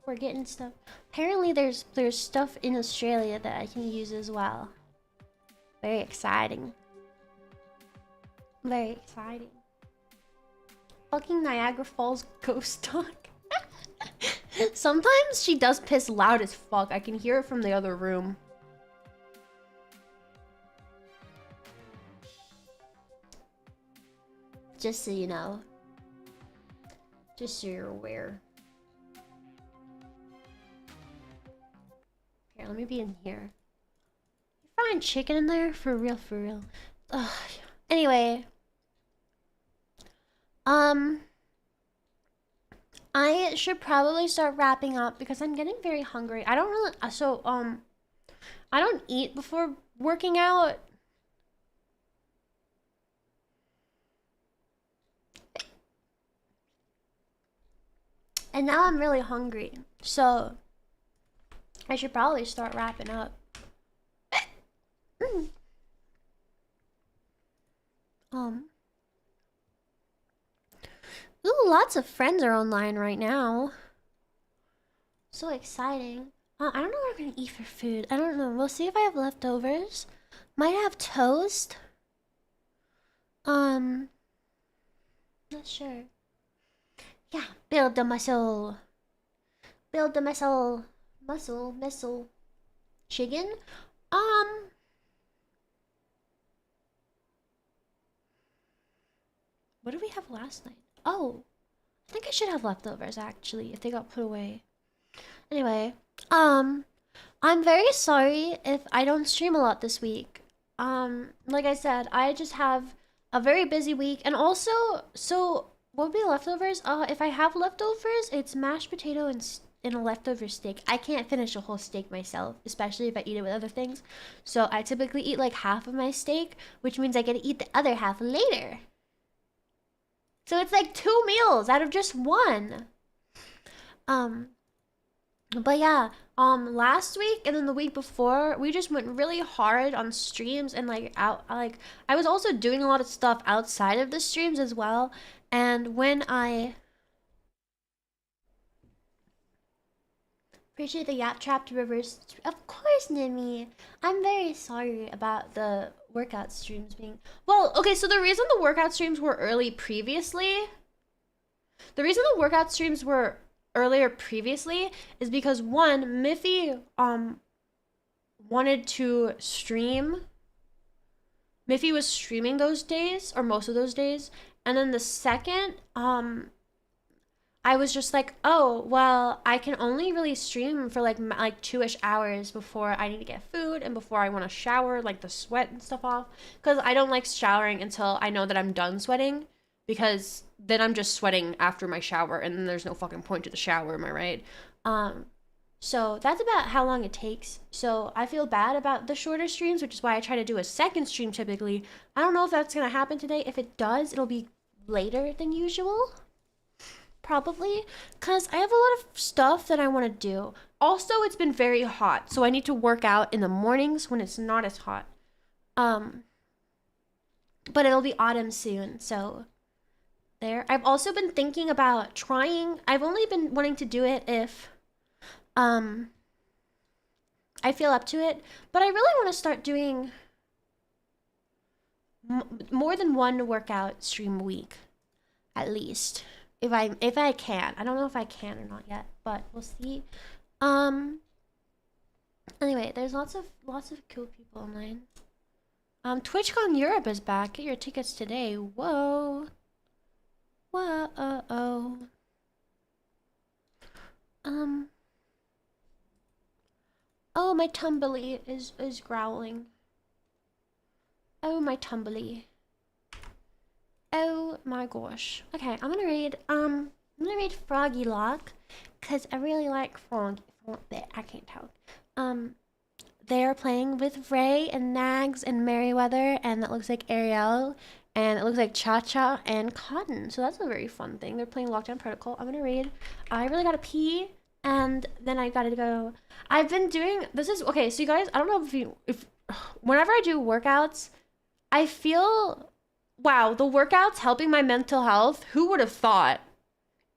We're getting stuff. Apparently there's stuff in Australia that I can use as well. Very exciting. Very exciting. Fucking Niagara Falls ghost dog. Sometimes she does piss loud as fuck. I can hear it from the other room. Just so you know. Just so you're aware. Here, let me be in here. You find chicken in there? For real, for real. Ugh. Anyway. I should probably start wrapping up because I'm getting very hungry. I don't really, I don't eat before working out. And now I'm really hungry. So I should probably start wrapping up. Ooh, lots of friends are online right now. So exciting. I don't know what I'm gonna eat for food. I don't know. We'll see if I have leftovers. Might have toast. Not sure. Yeah, build the muscle. Build the muscle. Muscle. Chicken? What did we have last night? Oh, I think I should have leftovers actually if they got put away. Anyway, I'm very sorry if I don't stream a lot this week. Like I said, I just have a very busy week, and also, so what would be leftovers? If I have leftovers, it's mashed potato and a leftover steak. I can't finish a whole steak myself, especially if I eat it with other things. So I typically eat like half of my steak, which means I get to eat the other half later. So it's like 2 meals out of just one. But yeah, last week and then the week before, we just went really hard on streams and I was also doing a lot of stuff outside of the streams as well. And when I appreciate the Yap Trap to reverse, of course, Nimi. I'm very sorry about the workout streams being, well, okay, so the reason the workout streams were early previously, the reason the workout streams were earlier previously is because one, Miffy wanted to stream. Miffy was streaming those days or most of those days, and then the second I was just like, oh, well, I can only really stream for like 2-ish hours before I need to get food and before I want to shower, like the sweat and stuff off. Because I don't like showering until I know that I'm done sweating. Because then I'm just sweating after my shower and then there's no fucking point to the shower, am I right? So that's about how long it takes. So I feel bad about the shorter streams, which is why I try to do a second stream typically. I don't know if that's going to happen today. If it does, it'll be later than usual. Probably, because I have a lot of stuff that I want to do. Also, it's been very hot, so I need to work out in the mornings when it's not as hot. But it'll be autumn soon, so there. I've also been thinking about trying. I've only been wanting to do it if I feel up to it, but I really want to start doing more than one workout stream a week, at least. If I can. I don't know if I can or not yet, but we'll see. Anyway, there's lots of cool people online. TwitchCon Europe is back. Get your tickets today. Whoa. Whoa. Oh, my tumbly is growling. Oh, my tumbly. Oh my gosh. Okay, I'm gonna read Froggy Lock, cause I really like Frog. I can't talk. They're playing with Ray and Nags and Merryweather, and that looks like Ariel, and it looks like Cha Cha and Cotton. So that's a very fun thing. They're playing Lockdown Protocol. I'm gonna read. I really gotta pee, and then I gotta go. I've been doing this is okay. So you guys, I don't know if whenever I do workouts, I feel. Wow, the workout's helping my mental health? Who would have thought?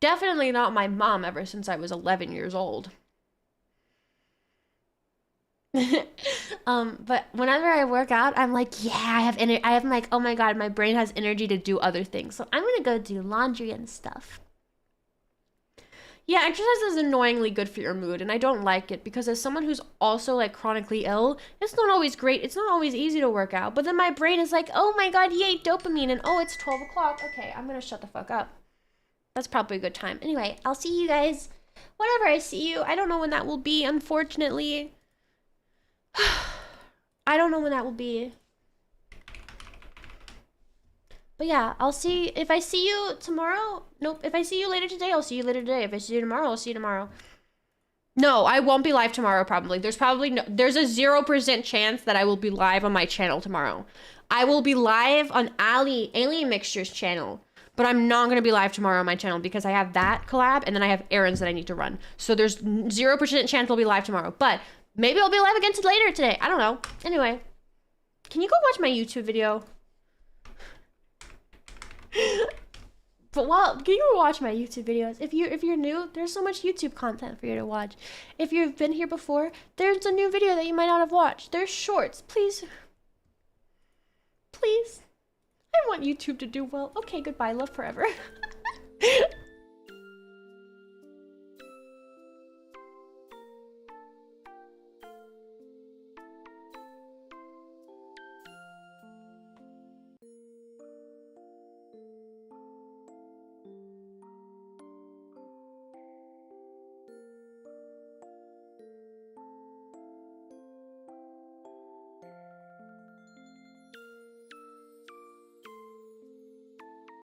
Definitely not my mom ever since I was 11 years old. But whenever I work out, I'm like, yeah, I'm like, oh my god, my brain has energy to do other things. So I'm gonna go do laundry and stuff. Yeah, exercise is annoyingly good for your mood, and I don't like it because as someone who's also like chronically ill, it's not always great. It's not always easy to work out. But then my brain is like, oh my god, yay, dopamine, and oh, it's 12 o'clock. Okay, I'm gonna shut the fuck up. That's probably a good time. Anyway, I'll see you guys whenever I see you. I don't know when that will be, unfortunately. I don't know when that will be. But yeah, I'll see. If I see you tomorrow, nope. If I see you later today, I'll see you later today. If I see you tomorrow, I'll see you tomorrow. No, I won't be live tomorrow, probably. There's a 0% chance that I will be live on my channel tomorrow. I will be live on Alien Mixture's channel. But I'm not going to be live tomorrow on my channel because I have that collab and then I have errands that I need to run. So there's 0% chance I'll be live tomorrow. But maybe I'll be live again later today. I don't know. Anyway, can you go watch my YouTube video? But can you watch my YouTube videos? If you're new, there's so much YouTube content for you to watch. If you've been here before, there's a new video that you might not have watched. There's shorts. Please. I want YouTube to do well. Okay, goodbye. Love forever.